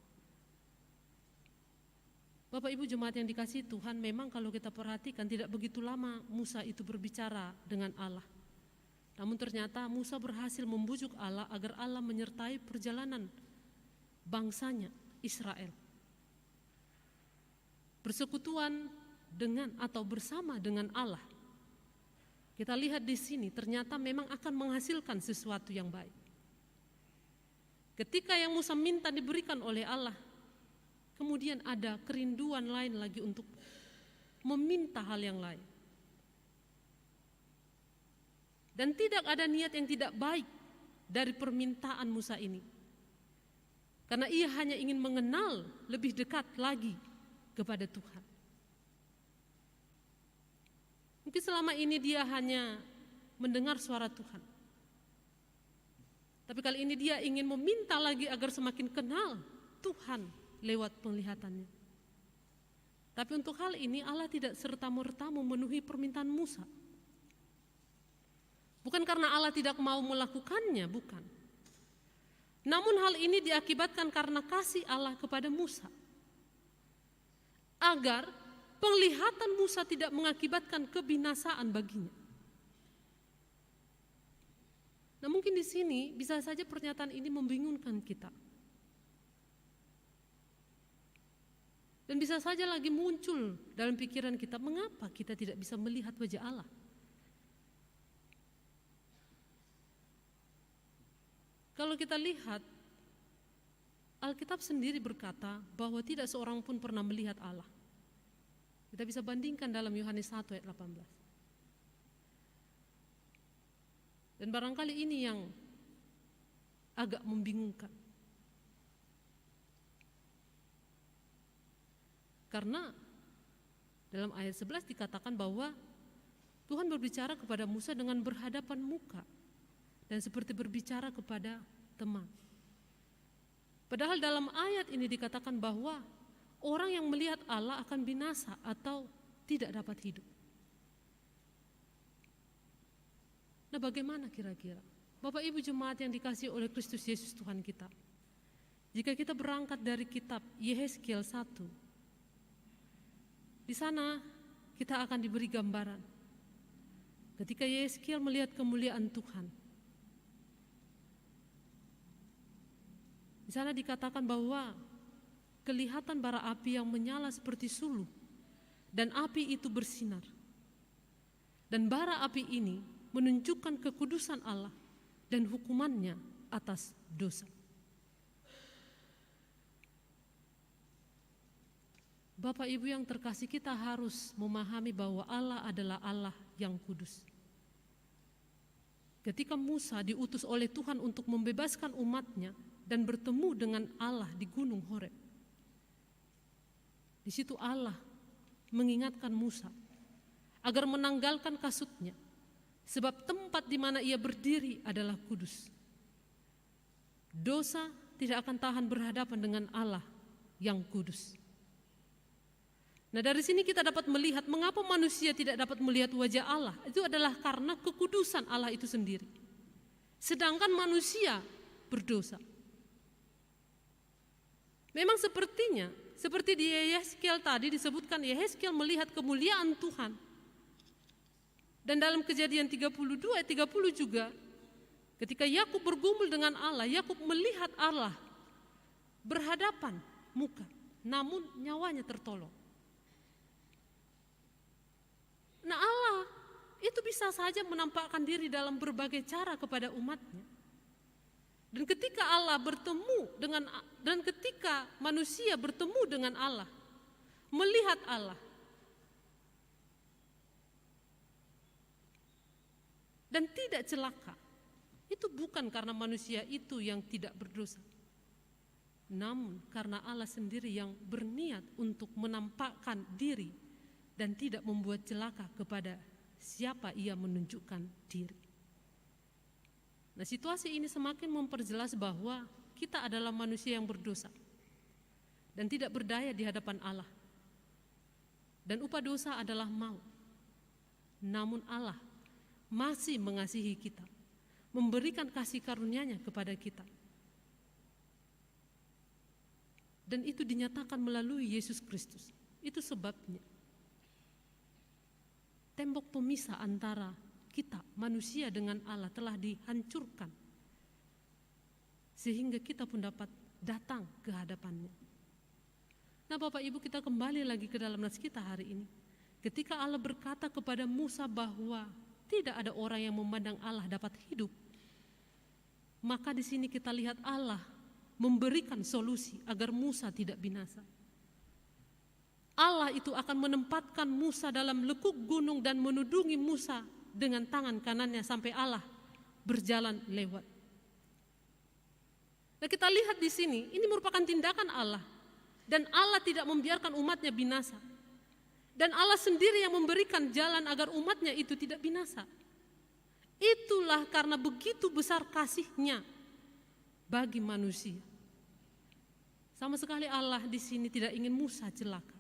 Bapak Ibu jemaat yang dikasihi Tuhan, memang kalau kita perhatikan tidak begitu lama Musa itu berbicara dengan Allah. Namun ternyata Musa berhasil membujuk Allah agar Allah menyertai perjalanan bangsanya Israel. Bersekutuan dengan atau bersama dengan Allah Kita lihat di sini ternyata memang akan menghasilkan sesuatu yang baik. Ketika yang Musa minta diberikan oleh Allah, kemudian ada kerinduan lain lagi untuk meminta hal yang lain. Dan tidak ada niat yang tidak baik dari permintaan Musa ini. Karena ia hanya ingin mengenal lebih dekat lagi kepada Tuhan. Mungkin selama ini dia hanya mendengar suara Tuhan. Tapi kali ini dia ingin meminta lagi agar semakin kenal Tuhan lewat penglihatannya. Tapi untuk hal ini Allah tidak serta-merta memenuhi permintaan Musa. Bukan karena Allah tidak mau melakukannya, bukan. Namun hal ini diakibatkan karena kasih Allah kepada Musa. Agar penglihatan Musa tidak mengakibatkan kebinasaan baginya. Nah, mungkin di sini bisa saja pernyataan ini membingungkan kita. Dan bisa saja lagi muncul dalam pikiran kita, mengapa kita tidak bisa melihat wajah Allah? Kalau kita lihat, Alkitab sendiri berkata bahwa tidak seorang pun pernah melihat Allah. Kita bisa bandingkan dalam Yohanes 1 ayat 18. Dan barangkali ini yang agak membingungkan. Karena dalam ayat 11 dikatakan bahwa Tuhan berbicara kepada Musa dengan berhadapan muka dan seperti berbicara kepada teman. Padahal dalam ayat ini dikatakan bahwa orang yang melihat Allah akan binasa atau tidak dapat hidup. Nah, bagaimana kira-kira Bapak Ibu jemaat yang dikasihi oleh Kristus Yesus Tuhan kita? Jika kita berangkat dari kitab Yehezkiel 1, di sana kita akan diberi gambaran ketika Yehezkiel melihat kemuliaan Tuhan. Di sana dikatakan bahwa kelihatan bara api yang menyala seperti suluh, dan api itu bersinar. Dan bara api ini menunjukkan kekudusan Allah dan hukumannya atas dosa. Bapak Ibu yang terkasih, kita harus memahami bahwa Allah adalah Allah yang kudus. Ketika Musa diutus oleh Tuhan untuk membebaskan umatnya dan bertemu dengan Allah di Gunung Horeb, di situ Allah mengingatkan Musa agar menanggalkan kasutnya, sebab tempat di mana ia berdiri adalah kudus. Dosa tidak akan tahan berhadapan dengan Allah yang kudus. Nah, dari sini kita dapat melihat mengapa manusia tidak dapat melihat wajah Allah. Itu adalah karena kekudusan Allah itu sendiri. Sedangkan manusia berdosa. Memang sepertinya seperti di Yehezkiel tadi disebutkan, Yehezkiel melihat kemuliaan Tuhan. Dan dalam Kejadian 32 ayat 30 juga, ketika Yakub bergumul dengan Allah, Yakub melihat Allah berhadapan muka, namun nyawanya tertolong. Nah, Allah itu bisa saja menampakkan diri dalam berbagai cara kepada umatnya. Dan ketika Allah bertemu dengan, dan ketika manusia bertemu dengan Allah, melihat Allah, dan tidak celaka, itu bukan karena manusia itu yang tidak berdosa, namun karena Allah sendiri yang berniat untuk menampakkan diri dan tidak membuat celaka kepada siapa ia menunjukkan diri. Nah, situasi ini semakin memperjelas bahwa kita adalah manusia yang berdosa dan tidak berdaya di hadapan Allah. Dan upah dosa adalah maut. Namun Allah masih mengasihi kita, memberikan kasih karunia-Nya kepada kita. Dan itu dinyatakan melalui Yesus Kristus. Itu sebabnya tembok pemisah antara kita, manusia dengan Allah telah dihancurkan. Sehingga kita pun dapat datang ke hadapannya. Nah, Bapak Ibu, kita kembali lagi ke dalam nas kita hari ini. Ketika Allah berkata kepada Musa bahwa tidak ada orang yang memandang Allah dapat hidup, maka di sini kita lihat Allah memberikan solusi agar Musa tidak binasa. Allah itu akan menempatkan Musa dalam lekuk gunung dan menudungi Musa dengan tangan kanannya sampai Allah berjalan lewat. Nah, kita lihat di sini, ini merupakan tindakan Allah. Dan Allah tidak membiarkan umatnya binasa. Dan Allah sendiri yang memberikan jalan agar umatnya itu tidak binasa. Itulah karena begitu besar kasih-Nya bagi manusia. Sama sekali Allah di sini tidak ingin Musa celaka.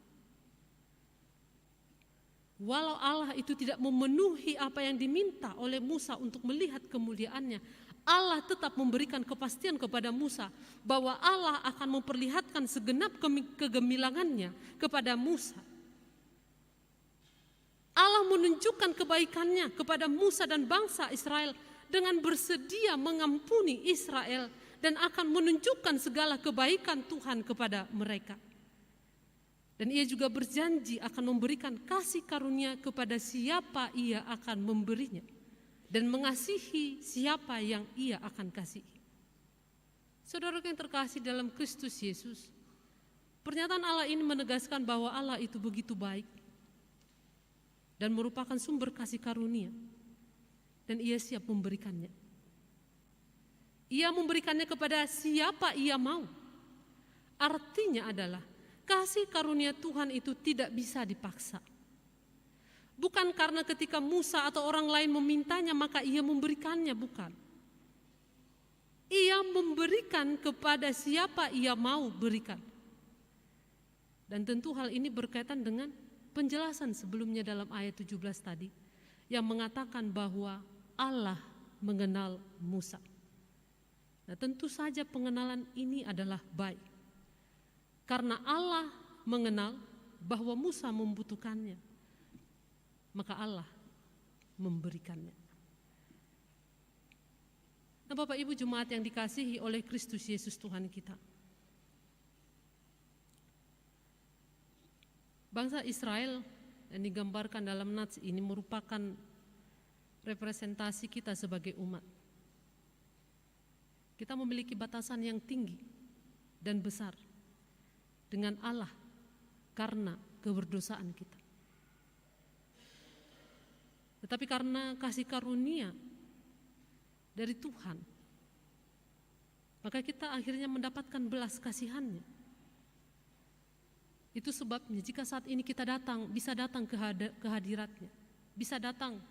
Walau Allah itu tidak memenuhi apa yang diminta oleh Musa untuk melihat kemuliaannya, Allah tetap memberikan kepastian kepada Musa bahwa Allah akan memperlihatkan segenap kegemilangannya kepada Musa. Allah menunjukkan kebaikannya kepada Musa dan bangsa Israel dengan bersedia mengampuni Israel dan akan menunjukkan segala kebaikan Tuhan kepada mereka. Dan ia juga berjanji akan memberikan kasih karunia kepada siapa ia akan memberinya dan mengasihi siapa yang ia akan kasihi. Saudara yang terkasih dalam Kristus Yesus, pernyataan Allah ini menegaskan bahwa Allah itu begitu baik dan merupakan sumber kasih karunia, dan ia siap memberikannya. Ia memberikannya kepada siapa ia mau. Artinya adalah kasih karunia Tuhan itu tidak bisa dipaksa. Bukan karena ketika Musa atau orang lain memintanya maka ia memberikannya, bukan. Ia memberikan kepada siapa ia mau berikan. Dan tentu hal ini berkaitan dengan penjelasan sebelumnya dalam ayat 17 tadi yang mengatakan bahwa Allah mengenal Musa. Nah, tentu saja pengenalan ini adalah baik. Karena Allah mengenal bahwa Musa membutuhkannya, maka Allah memberikannya. Nah, Bapak Ibu jemaat yang dikasihi oleh Kristus Yesus Tuhan kita, bangsa Israel yang digambarkan dalam nats ini merupakan representasi kita sebagai umat. Kita memiliki batasan yang tinggi dan besar dengan Allah karena keberdosaan kita. Tetapi karena kasih karunia dari Tuhan, maka kita akhirnya mendapatkan belas kasihan-Nya. Itu sebabnya jika saat ini kita bisa datang ke hadirat-Nya, bisa datang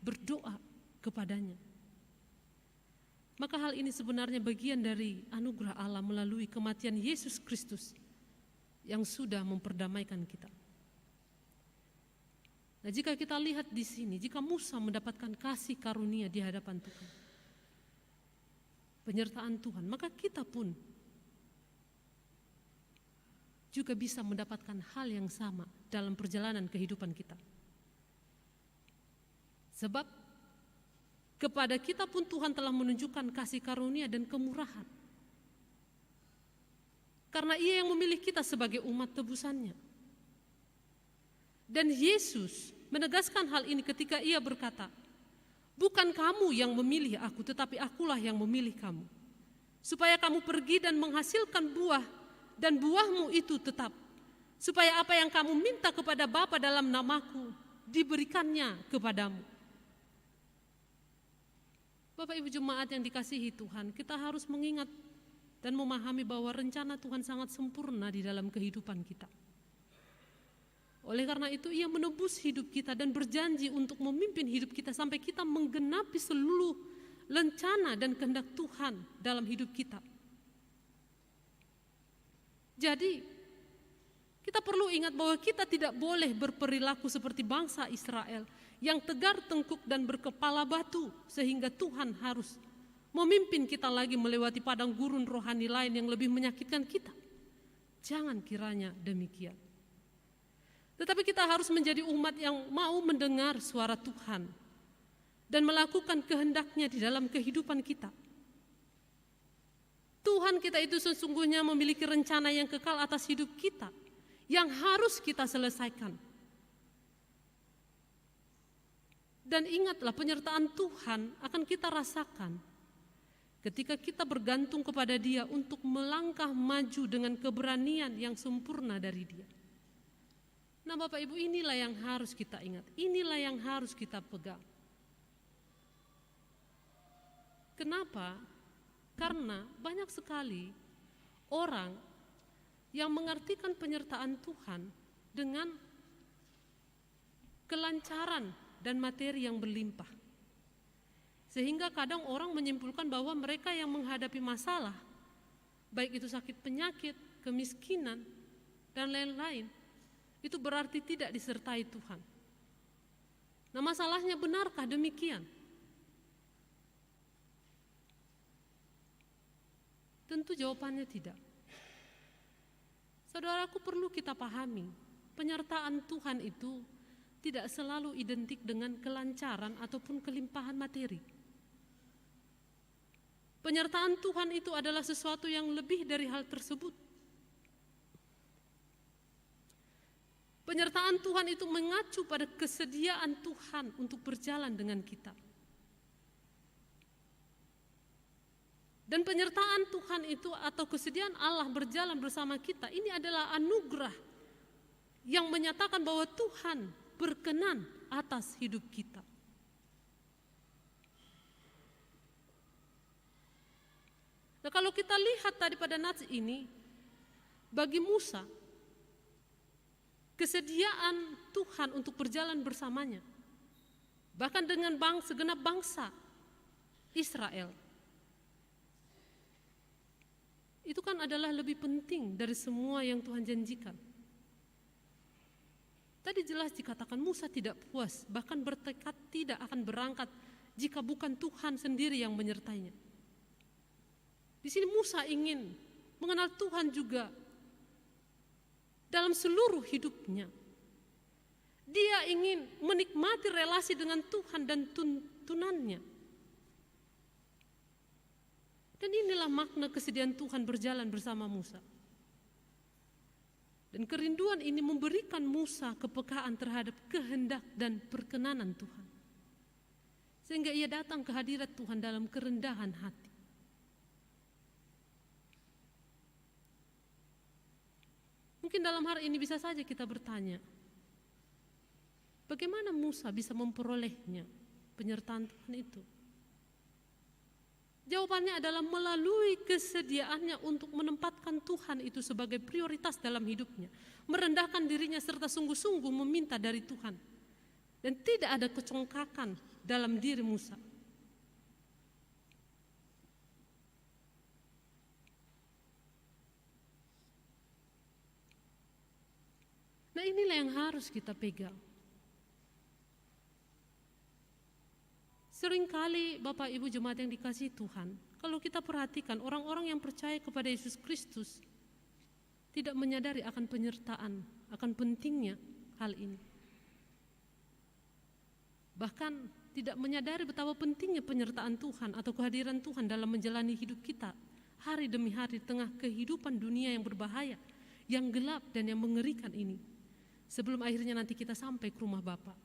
berdoa kepadanya, maka hal ini sebenarnya bagian dari anugerah Allah melalui kematian Yesus Kristus yang sudah memperdamaikan kita. Nah, jika kita lihat di sini, jika Musa mendapatkan kasih karunia di hadapan Tuhan, penyertaan Tuhan, maka kita pun juga bisa mendapatkan hal yang sama dalam perjalanan kehidupan kita. Sebab kepada kita pun Tuhan telah menunjukkan kasih karunia dan kemurahan. Karena ia yang memilih kita sebagai umat tebusannya. Dan Yesus menegaskan hal ini ketika ia berkata, bukan kamu yang memilih aku, tetapi akulah yang memilih kamu. Supaya kamu pergi dan menghasilkan buah, dan buahmu itu tetap. Supaya apa yang kamu minta kepada Bapa dalam namaku, diberikannya kepadamu. Bapak Ibu jemaat yang dikasihi Tuhan, kita harus mengingat dan memahami bahwa rencana Tuhan sangat sempurna di dalam kehidupan kita. Oleh karena itu ia menebus hidup kita dan berjanji untuk memimpin hidup kita sampai kita menggenapi seluruh rencana dan kehendak Tuhan dalam hidup kita. Jadi kita perlu ingat bahwa kita tidak boleh berperilaku seperti bangsa Israel yang tegar tengkuk dan berkepala batu sehingga Tuhan harus memimpin kita lagi melewati padang gurun rohani lain yang lebih menyakitkan kita. Jangan kiranya demikian. Tetapi kita harus menjadi umat yang mau mendengar suara Tuhan dan melakukan kehendaknya di dalam kehidupan kita. Tuhan kita itu sesungguhnya memiliki rencana yang kekal atas hidup kita yang harus kita selesaikan. Dan ingatlah, penyertaan Tuhan akan kita rasakan ketika kita bergantung kepada Dia untuk melangkah maju dengan keberanian yang sempurna dari Dia. Nah Bapak Ibu, inilah yang harus kita ingat, inilah yang harus kita pegang. Kenapa? Karena banyak sekali orang yang mengartikan penyertaan Tuhan dengan kelancaran dan materi yang berlimpah. Sehingga kadang orang menyimpulkan bahwa mereka yang menghadapi masalah, baik itu sakit penyakit, kemiskinan, dan lain-lain, itu berarti tidak disertai Tuhan. Nah masalahnya, benarkah demikian? Tentu jawabannya tidak. Saudaraku, perlu kita pahami, penyertaan Tuhan itu tidak selalu identik dengan kelancaran ataupun kelimpahan materi. Penyertaan Tuhan itu adalah sesuatu yang lebih dari hal tersebut. Penyertaan Tuhan itu mengacu pada kesediaan Tuhan untuk berjalan dengan kita. Dan penyertaan Tuhan itu atau kesediaan Allah berjalan bersama kita, ini adalah anugerah yang menyatakan bahwa Tuhan berkenan atas hidup kita. Nah kalau kita lihat tadi pada nats ini, bagi Musa, kesediaan Tuhan untuk berjalan bersamanya, bahkan dengan segenap bangsa Israel, itu kan adalah lebih penting dari semua yang Tuhan janjikan. Tadi jelas dikatakan Musa tidak puas, bahkan bertekad tidak akan berangkat jika bukan Tuhan sendiri yang menyertainya. Di sini Musa ingin mengenal Tuhan juga dalam seluruh hidupnya. Dia ingin menikmati relasi dengan Tuhan dan tuntunannya. Dan inilah makna kesediaan Tuhan berjalan bersama Musa. Dan kerinduan ini memberikan Musa kepekaan terhadap kehendak dan perkenanan Tuhan. Sehingga ia datang ke hadirat Tuhan dalam kerendahan hati. Mungkin dalam hari ini bisa saja kita bertanya, bagaimana Musa bisa memperolehnya penyertaan Tuhan itu? Jawabannya adalah melalui kesediaannya untuk menempatkan Tuhan itu sebagai prioritas dalam hidupnya, merendahkan dirinya serta sungguh-sungguh meminta dari Tuhan. Dan tidak ada kecongkakan dalam diri Musa. Nah inilah yang harus kita pegang. Seringkali Bapak Ibu jemaat yang dikasihi Tuhan, kalau kita perhatikan orang-orang yang percaya kepada Yesus Kristus tidak menyadari akan penyertaan, akan pentingnya hal ini. Bahkan tidak menyadari betapa pentingnya penyertaan Tuhan atau kehadiran Tuhan dalam menjalani hidup kita hari demi hari di tengah kehidupan dunia yang berbahaya, yang gelap dan yang mengerikan ini. Sebelum akhirnya nanti kita sampai ke rumah Bapa.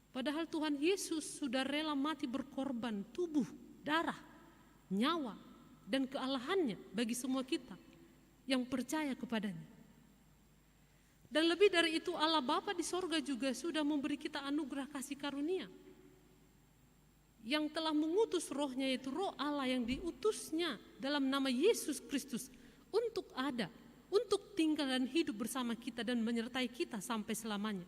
Padahal Tuhan Yesus sudah rela mati berkorban tubuh, darah, nyawa, dan kealahannya bagi semua kita yang percaya kepadanya. Dan lebih dari itu, Allah Bapa di sorga juga sudah memberi kita anugerah kasih karunia yang telah mengutus rohnya, yaitu roh Allah yang diutusnya dalam nama Yesus Kristus untuk ada, untuk tinggal dan hidup bersama kita dan menyertai kita sampai selamanya.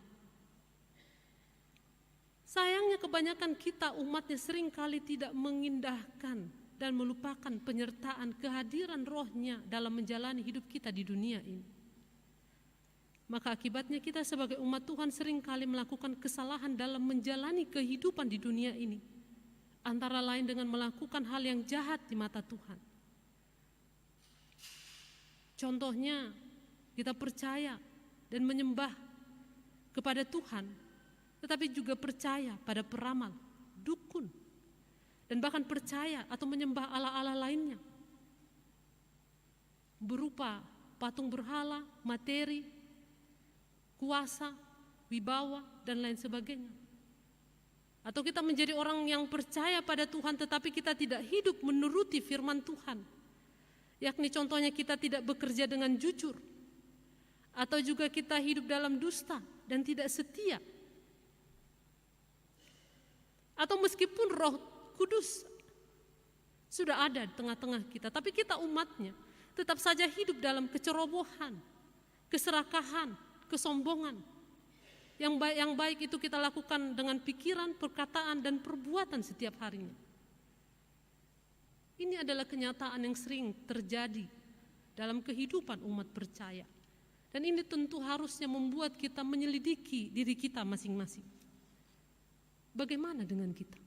Sayangnya kebanyakan kita umatnya seringkali tidak mengindahkan dan melupakan penyertaan kehadiran rohnya dalam menjalani hidup kita di dunia ini. Maka akibatnya kita sebagai umat Tuhan seringkali melakukan kesalahan dalam menjalani kehidupan di dunia ini. Antara lain dengan melakukan hal yang jahat di mata Tuhan. Contohnya, kita percaya dan menyembah kepada Tuhan, tetapi juga percaya pada peramal, dukun, dan bahkan percaya atau menyembah Allah-Allah lainnya berupa patung berhala, materi, kuasa, wibawa, dan lain sebagainya. Atau kita menjadi orang yang percaya pada Tuhan tetapi kita tidak hidup menuruti firman Tuhan. Yakni contohnya kita tidak bekerja dengan jujur. Atau juga kita hidup dalam dusta dan tidak setia. Atau meskipun Roh Kudus sudah ada di tengah-tengah kita, tapi kita umatnya tetap saja hidup dalam kecerobohan, keserakahan, kesombongan. Yang baik itu kita lakukan dengan pikiran, perkataan, dan perbuatan setiap harinya. Ini adalah kenyataan yang sering terjadi dalam kehidupan umat percaya. Dan ini tentu harusnya membuat kita menyelidiki diri kita masing-masing. Bagaimana dengan kita?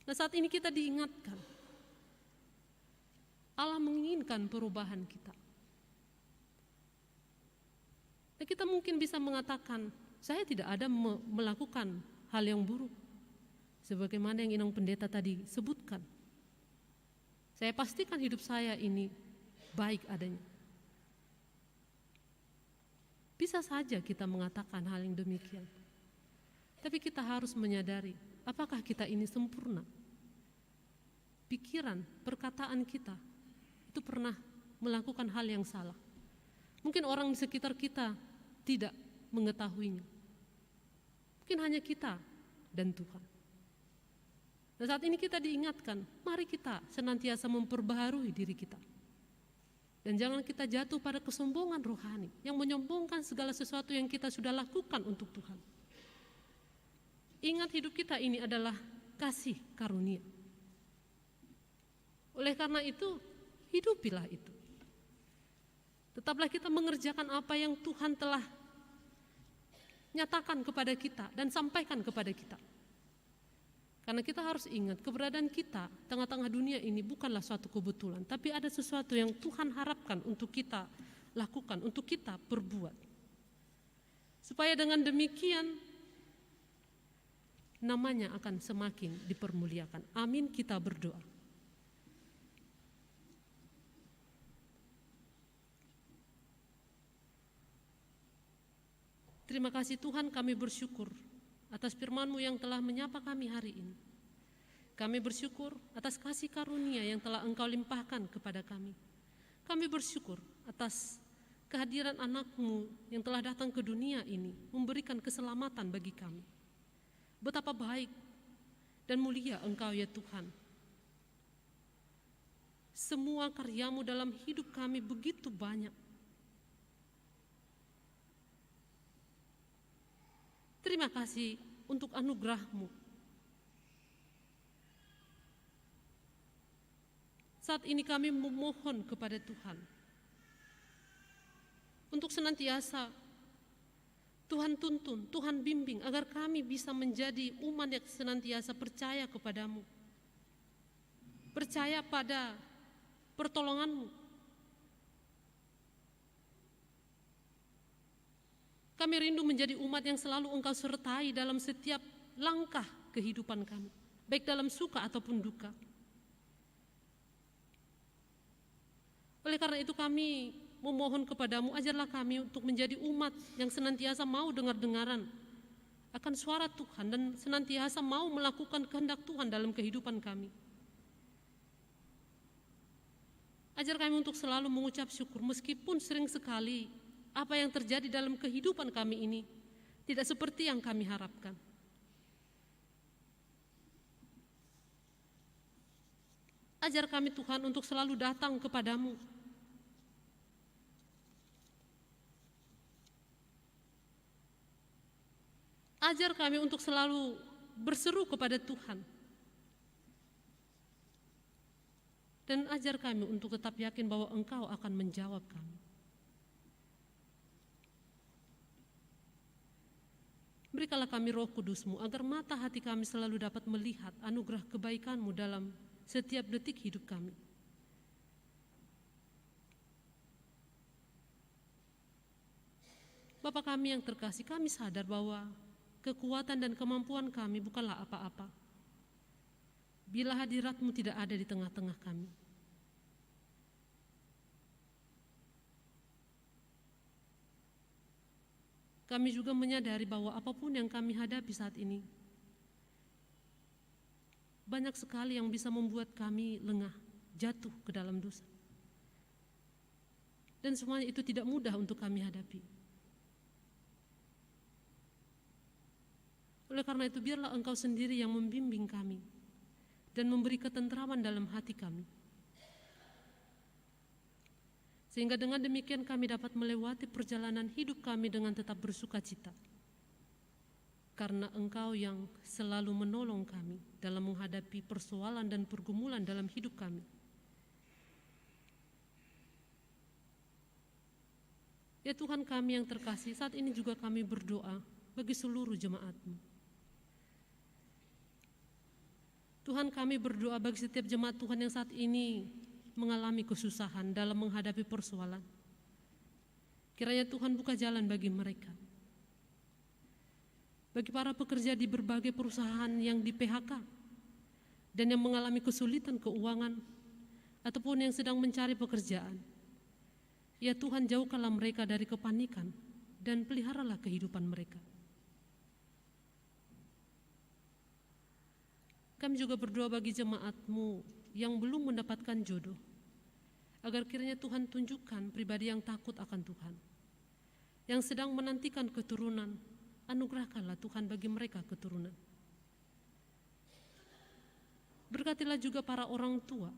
Nah, saat ini kita diingatkan, Allah menginginkan perubahan kita. Nah, kita mungkin bisa mengatakan, saya tidak ada melakukan hal yang buruk. Sebagaimana yang Inang Pendeta tadi sebutkan. Saya pastikan hidup saya ini baik adanya. Bisa saja kita mengatakan hal yang demikian. Tapi kita harus menyadari, apakah kita ini sempurna? Pikiran, perkataan kita itu pernah melakukan hal yang salah. Mungkin orang di sekitar kita tidak mengetahuinya. Mungkin hanya kita dan Tuhan. Dan saat ini kita diingatkan, mari kita senantiasa memperbaharui diri kita. Dan jangan kita jatuh pada kesombongan rohani yang menyombongkan segala sesuatu yang kita sudah lakukan untuk Tuhan. Ingat, hidup kita ini adalah kasih karunia. Oleh karena itu, hidupilah itu. Tetaplah kita mengerjakan apa yang Tuhan telah nyatakan kepada kita dan sampaikan kepada kita. Karena kita harus ingat, keberadaan kita tengah-tengah dunia ini bukanlah suatu kebetulan, tapi ada sesuatu yang Tuhan harapkan untuk kita lakukan, untuk kita perbuat. Supaya dengan demikian namanya akan semakin dipermuliakan. Amin, kita berdoa. Terima kasih Tuhan, kami bersyukur atas firman-Mu yang telah menyapa kami hari ini. Kami bersyukur atas kasih karunia yang telah Engkau limpahkan kepada kami. Kami bersyukur atas kehadiran anak-Mu yang telah datang ke dunia ini, memberikan keselamatan bagi kami. Betapa baik dan mulia Engkau ya Tuhan. Semua karya-Mu dalam hidup kami begitu banyak. Terima kasih untuk anugerah-Mu. Saat ini kami memohon kepada Tuhan untuk senantiasa Tuhan tuntun, Tuhan bimbing agar kami bisa menjadi umat yang senantiasa percaya kepada-Mu, percaya pada pertolongan-Mu. Kami rindu menjadi umat yang selalu Engkau sertai dalam setiap langkah kehidupan kami, baik dalam suka ataupun duka. Oleh karena itu kami memohon kepada-Mu, ajarlah kami untuk menjadi umat yang senantiasa mau dengar-dengaran akan suara Tuhan dan senantiasa mau melakukan kehendak Tuhan dalam kehidupan kami. Ajar kami untuk selalu mengucap syukur meskipun sering sekali apa yang terjadi dalam kehidupan kami ini tidak seperti yang kami harapkan. Ajar kami Tuhan untuk selalu datang kepada-Mu. Ajar kami untuk selalu berseru kepada Tuhan. Dan ajar kami untuk tetap yakin bahwa Engkau akan menjawab kami. Berikanlah kami Roh Kudus-Mu agar mata hati kami selalu dapat melihat anugerah kebaikan-Mu dalam setiap detik hidup kami. Bapa kami yang terkasih, kami sadar bahwa kekuatan dan kemampuan kami bukanlah apa-apa bila hadirat-Mu tidak ada di tengah-tengah kami. kami juga menyadari bahwa apapun yang kami hadapi saat ini, banyak sekali yang bisa membuat kami lengah, jatuh ke dalam dosa. Dan semuanya itu tidak mudah untuk kami hadapi. Oleh karena itu, biarlah Engkau sendiri yang membimbing kami dan memberi ketentraman dalam hati kami. Sehingga dengan demikian kami dapat melewati perjalanan hidup kami dengan tetap bersuka cita. Karena Engkau yang selalu menolong kami dalam menghadapi persoalan dan pergumulan dalam hidup kami. Ya Tuhan kami yang terkasih, saat ini juga kami berdoa bagi seluruh jemaat-Mu. Tuhan, kami berdoa bagi setiap jemaat Tuhan yang saat ini mengalami kesusahan dalam menghadapi persoalan. Kiranya Tuhan buka jalan bagi mereka. Bagi para pekerja di berbagai perusahaan yang di PHK dan yang mengalami kesulitan keuangan ataupun yang sedang mencari pekerjaan. Ya Tuhan, jauhkanlah mereka dari kepanikan dan peliharalah kehidupan mereka. Kami juga berdoa bagi jemaat-Mu yang belum mendapatkan jodoh, agar kiranya Tuhan tunjukkan pribadi yang takut akan Tuhan, yang sedang menantikan keturunan, anugerahkanlah Tuhan bagi mereka keturunan. Berkatilah juga para orang tua,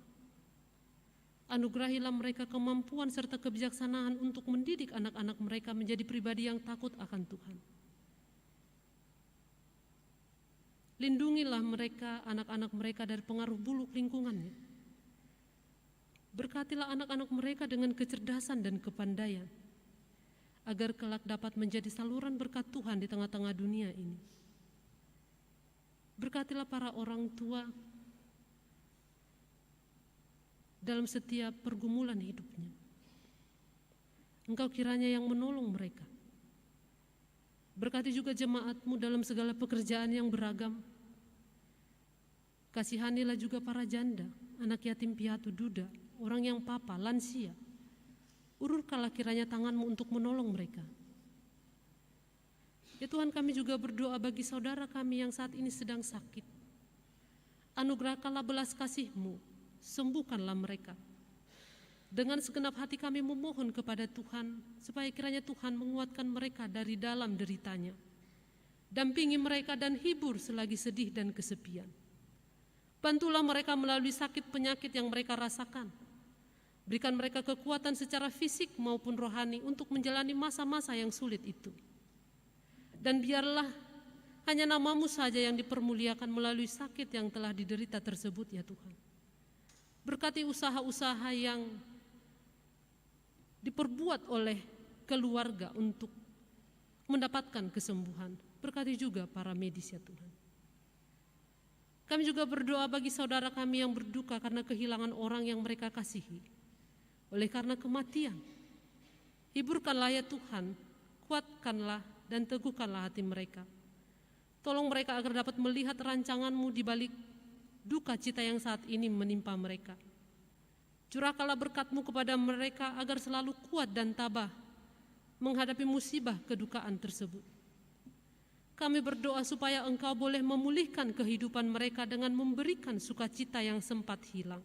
anugerahilah mereka kemampuan serta kebijaksanaan untuk mendidik anak-anak mereka menjadi pribadi yang takut akan Tuhan. Lindungilah mereka, anak-anak mereka dari pengaruh buruk lingkungannya. Berkatilah anak-anak mereka dengan kecerdasan dan kepandaian, agar kelak dapat menjadi saluran berkat Tuhan di tengah-tengah dunia ini. Berkatilah para orang tua dalam setiap pergumulan hidupnya. Engkau kiranya yang menolong mereka. Berkati juga jemaat-Mu dalam segala pekerjaan yang beragam. Kasihanilah juga para janda, anak yatim piatu, duda, orang yang papa, lansia. Ulurkanlah kiranya tangan-Mu untuk menolong mereka. Ya Tuhan, kami juga berdoa bagi saudara kami yang saat ini sedang sakit. Anugerahkanlah belas kasih-Mu, sembuhkanlah mereka. Dengan segenap hati kami memohon kepada Tuhan, supaya kiranya Tuhan menguatkan mereka dari dalam deritanya. Dampingi mereka dan hibur selagi sedih dan kesepian. Bantulah mereka melalui sakit penyakit yang mereka rasakan. Berikan mereka kekuatan secara fisik maupun rohani untuk menjalani masa-masa yang sulit itu. Dan biarlah hanya nama-Mu saja yang dipermuliakan melalui sakit yang telah diderita tersebut, ya Tuhan. Berkati usaha-usaha yang diperbuat oleh keluarga untuk mendapatkan kesembuhan. Berkati juga para medis, ya Tuhan. Kami juga berdoa bagi saudara kami yang berduka karena kehilangan orang yang mereka kasihi. Oleh karena kematian, hiburkanlah ya Tuhan, kuatkanlah dan teguhkanlah hati mereka. Tolong mereka agar dapat melihat rancangan-Mu di balik duka cita yang saat ini menimpa mereka. Curahkanlah berkat-Mu kepada mereka agar selalu kuat dan tabah menghadapi musibah kedukaan tersebut. Kami berdoa supaya Engkau boleh memulihkan kehidupan mereka dengan memberikan sukacita yang sempat hilang.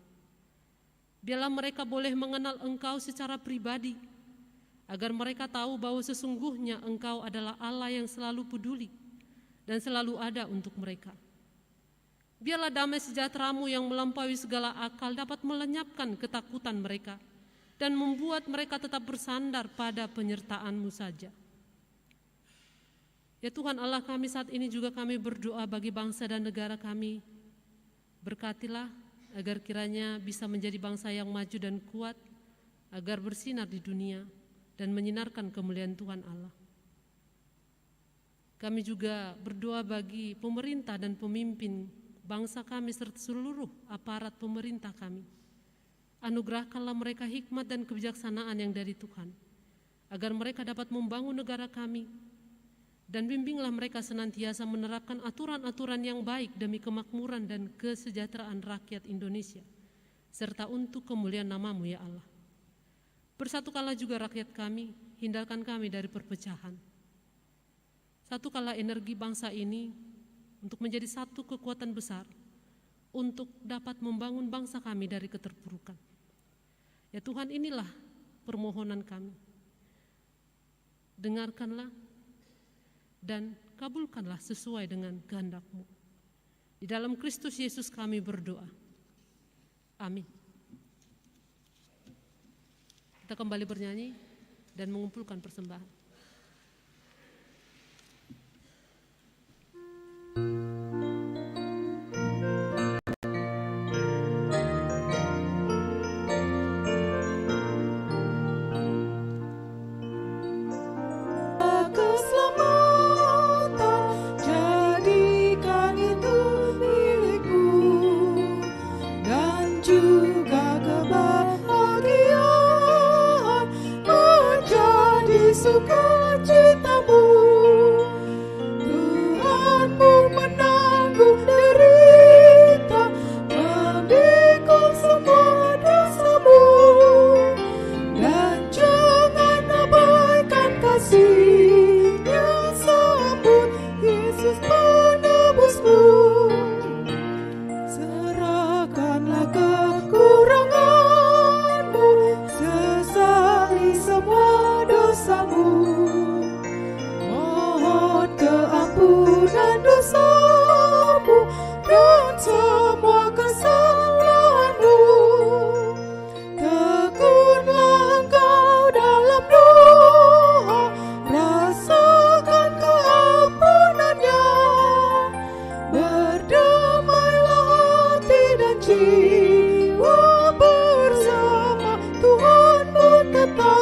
Biarlah mereka boleh mengenal Engkau secara pribadi, agar mereka tahu bahwa sesungguhnya Engkau adalah Allah yang selalu peduli dan selalu ada untuk mereka. Biarlah damai sejahtera-Mu yang melampaui segala akal dapat melenyapkan ketakutan mereka dan membuat mereka tetap bersandar pada penyertaan-Mu saja. Ya Tuhan Allah kami, saat ini juga kami berdoa bagi bangsa dan negara kami. Berkatilah agar kiranya bisa menjadi bangsa yang maju dan kuat, agar bersinar di dunia dan menyinarkan kemuliaan Tuhan Allah. Kami juga berdoa bagi pemerintah dan pemimpin bangsa kami serta seluruh aparat pemerintah kami. Anugerahkanlah mereka hikmat dan kebijaksanaan yang dari Tuhan, agar mereka dapat membangun negara kami, dan bimbinglah mereka senantiasa menerapkan aturan-aturan yang baik demi kemakmuran dan kesejahteraan rakyat Indonesia, serta untuk kemuliaan nama-Mu ya Allah. Bersatukanlah juga rakyat kami, hindarkan kami dari perpecahan. Satukanlah energi bangsa ini untuk menjadi satu kekuatan besar untuk dapat membangun bangsa kami dari keterpurukan. Ya Tuhan, inilah permohonan kami. Dengarkanlah dan kabulkanlah sesuai dengan kehendak-Mu. Di dalam Kristus Yesus kami berdoa. Amin. Kita kembali bernyanyi dan mengumpulkan persembahan. Sukacitamu, Tuhanmu menanggung derita, memikul semua dosamu, dan jangan abaikan kasih-Nya, sambut Yesus penebusmu. Serahkanlah kekuranganmu, sesali semua dosamu, mohon keampunan dosamu dan semua kesalahanmu. Tekunlah engkau dalam doa, rasakan keampunannya, berdamailah hati dan jiwa, bersama Tuhanmu tetap.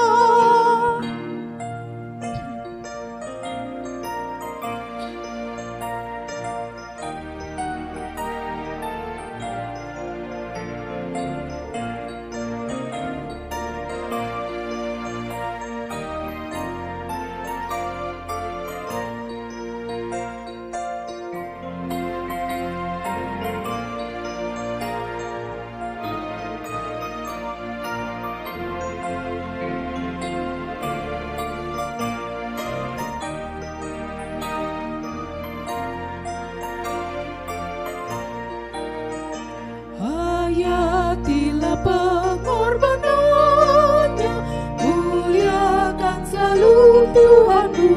Hayatilah pengorbanannya, muliakan selalu Tuhanmu,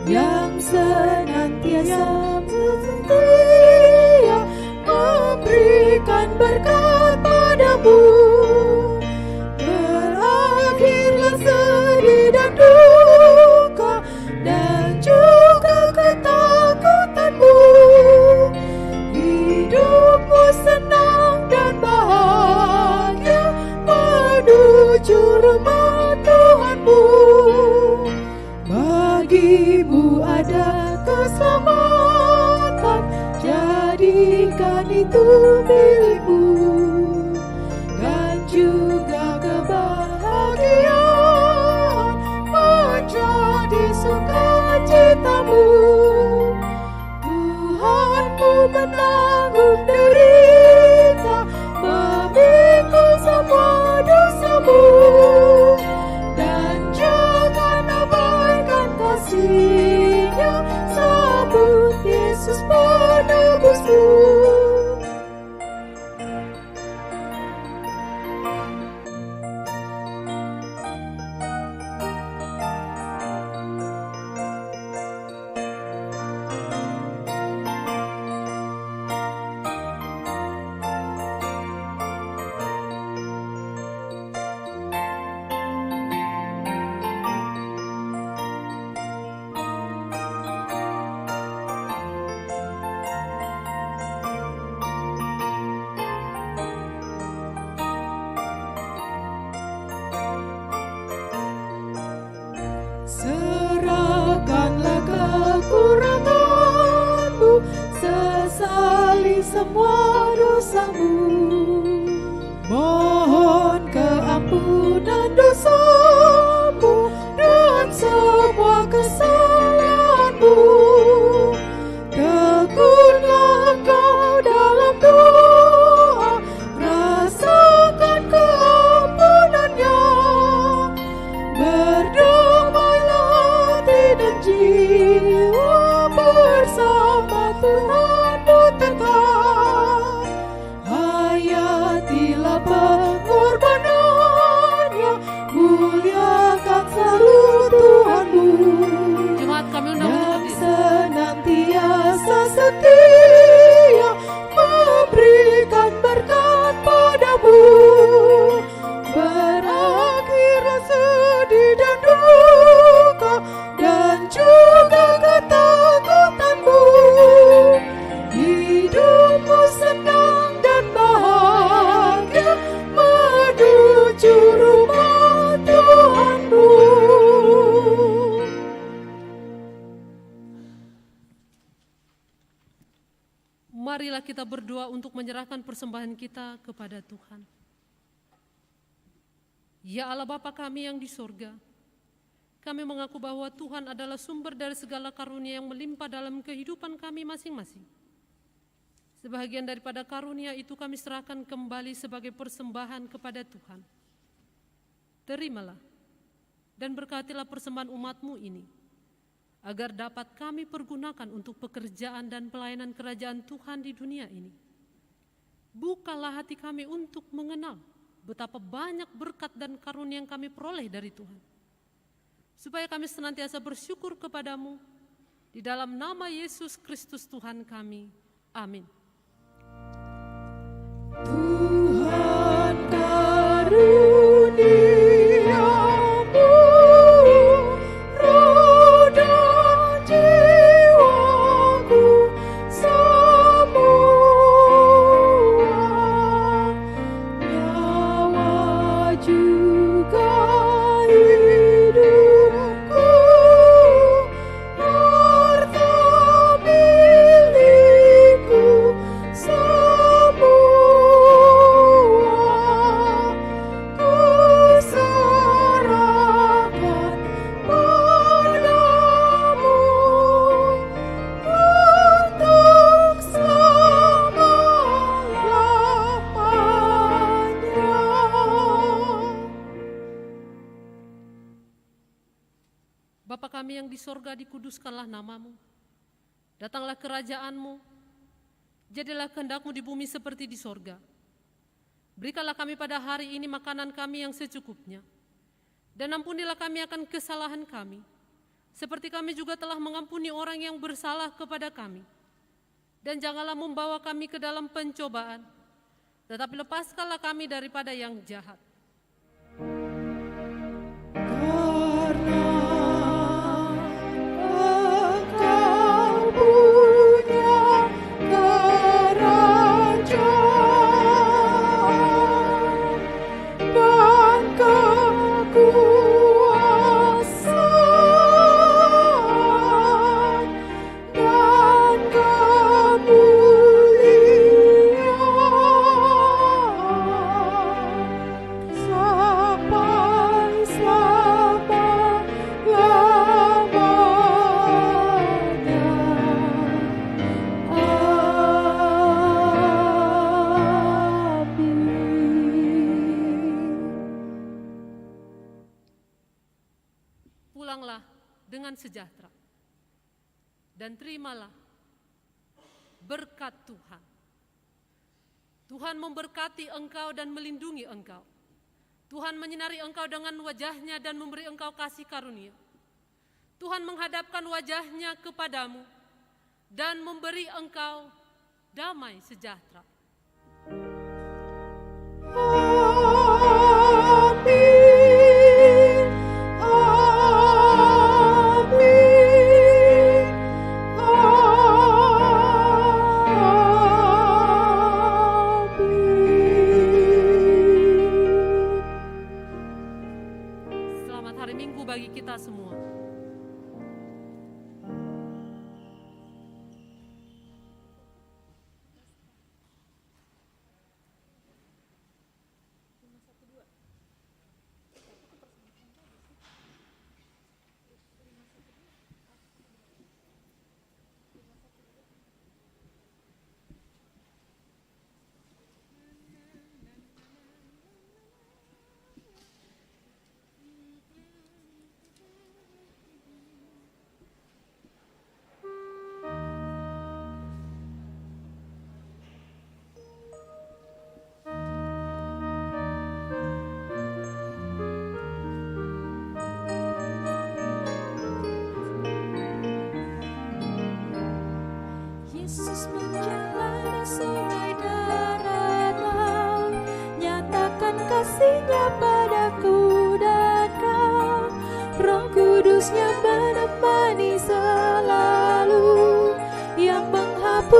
yang senantiasa setia memberikan berkat padamu. Berakhirlah sedih dan duka, dan juga ketakutanmu. Hidupmu senang dan bahagia menuju rumah Tuhanmu. Bagimu ada keselamatan, jadikan itu milikmu, dan juga kebahagiaan menjadi sukacitamu. Tuhanmu menanggung derita, memikul semua dosamu, dan jangan abaikan kasih-Nya, sambut Yesus penebusmu. Serahkanlah kekuranganmu, sesali semua dosamu, mohon keampunan dosamu dan semua kesalahanmu. Tekunlah engkau dalam doa, rasakan keampunannya, berdamailah hati dan jiwa, hidupmu senang dan bahagia menuju rumah Tuhanmu. Marilah kita berdoa untuk menyerahkan persembahan kita kepada Tuhan. Ya Allah Bapa kami yang di sorga, kami mengaku bahwa Tuhan adalah sumber dari segala karunia yang melimpah dalam kehidupan kami masing-masing. Sebahagian daripada karunia itu kami serahkan kembali sebagai persembahan kepada Tuhan. Terimalah dan berkatilah persembahan umat-Mu ini, agar dapat kami pergunakan untuk pekerjaan dan pelayanan kerajaan Tuhan di dunia ini. Bukalah hati kami untuk mengenal betapa banyak berkat dan karunia yang kami peroleh dari Tuhan, supaya kami senantiasa bersyukur kepadamu, di dalam nama Yesus Kristus Tuhan kami. Amin. Tuhan karuniamu roh dan jiwaku semua, nyawa juga hidupku, harta milikku semua, kuserahkan padamu untuk selama-lamanya. Bapa kami yang di sorga, dikuduskanlah namamu. Datanglah kerajaanmu, jadilah kehendak-Mu di bumi seperti di sorga. Berikanlah kami pada hari ini makanan kami yang secukupnya. Dan ampunilah kami akan kesalahan kami, seperti kami juga telah mengampuni orang yang bersalah kepada kami. Dan janganlah membawa kami ke dalam pencobaan, tetapi lepaskanlah kami daripada yang jahat. Engkau punya kerajaan dan kekuasaan dan kemuliaan sampai selama-lamanya. Amin. Pulanglah dengan sejahtera dan terimalah berkat Tuhan. Tuhan memberkati engkau dan melindungi engkau. Tuhan menyinari engkau dengan wajah-Nya dan memberi engkau kasih karunia. Tuhan menghadapkan wajah-Nya kepadamu dan memberi engkau damai sejahtera. Amin. Amin. Amin. Selamat hari Minggu bagi kita semua.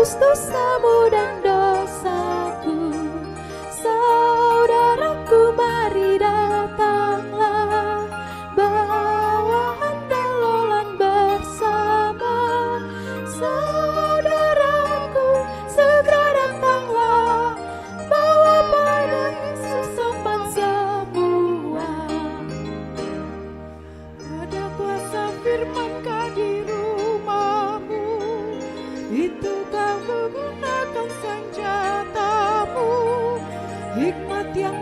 menebus dosamu dan dosaku. Saudaraku, mari datanglah, bawa handalolan bersama. Saudaraku, segera datanglah, bawa pada Yesus sopan semua. Ada kuasa firman-Kah di rumahmu, itu kau gunakan senjatamu. Hikmat yang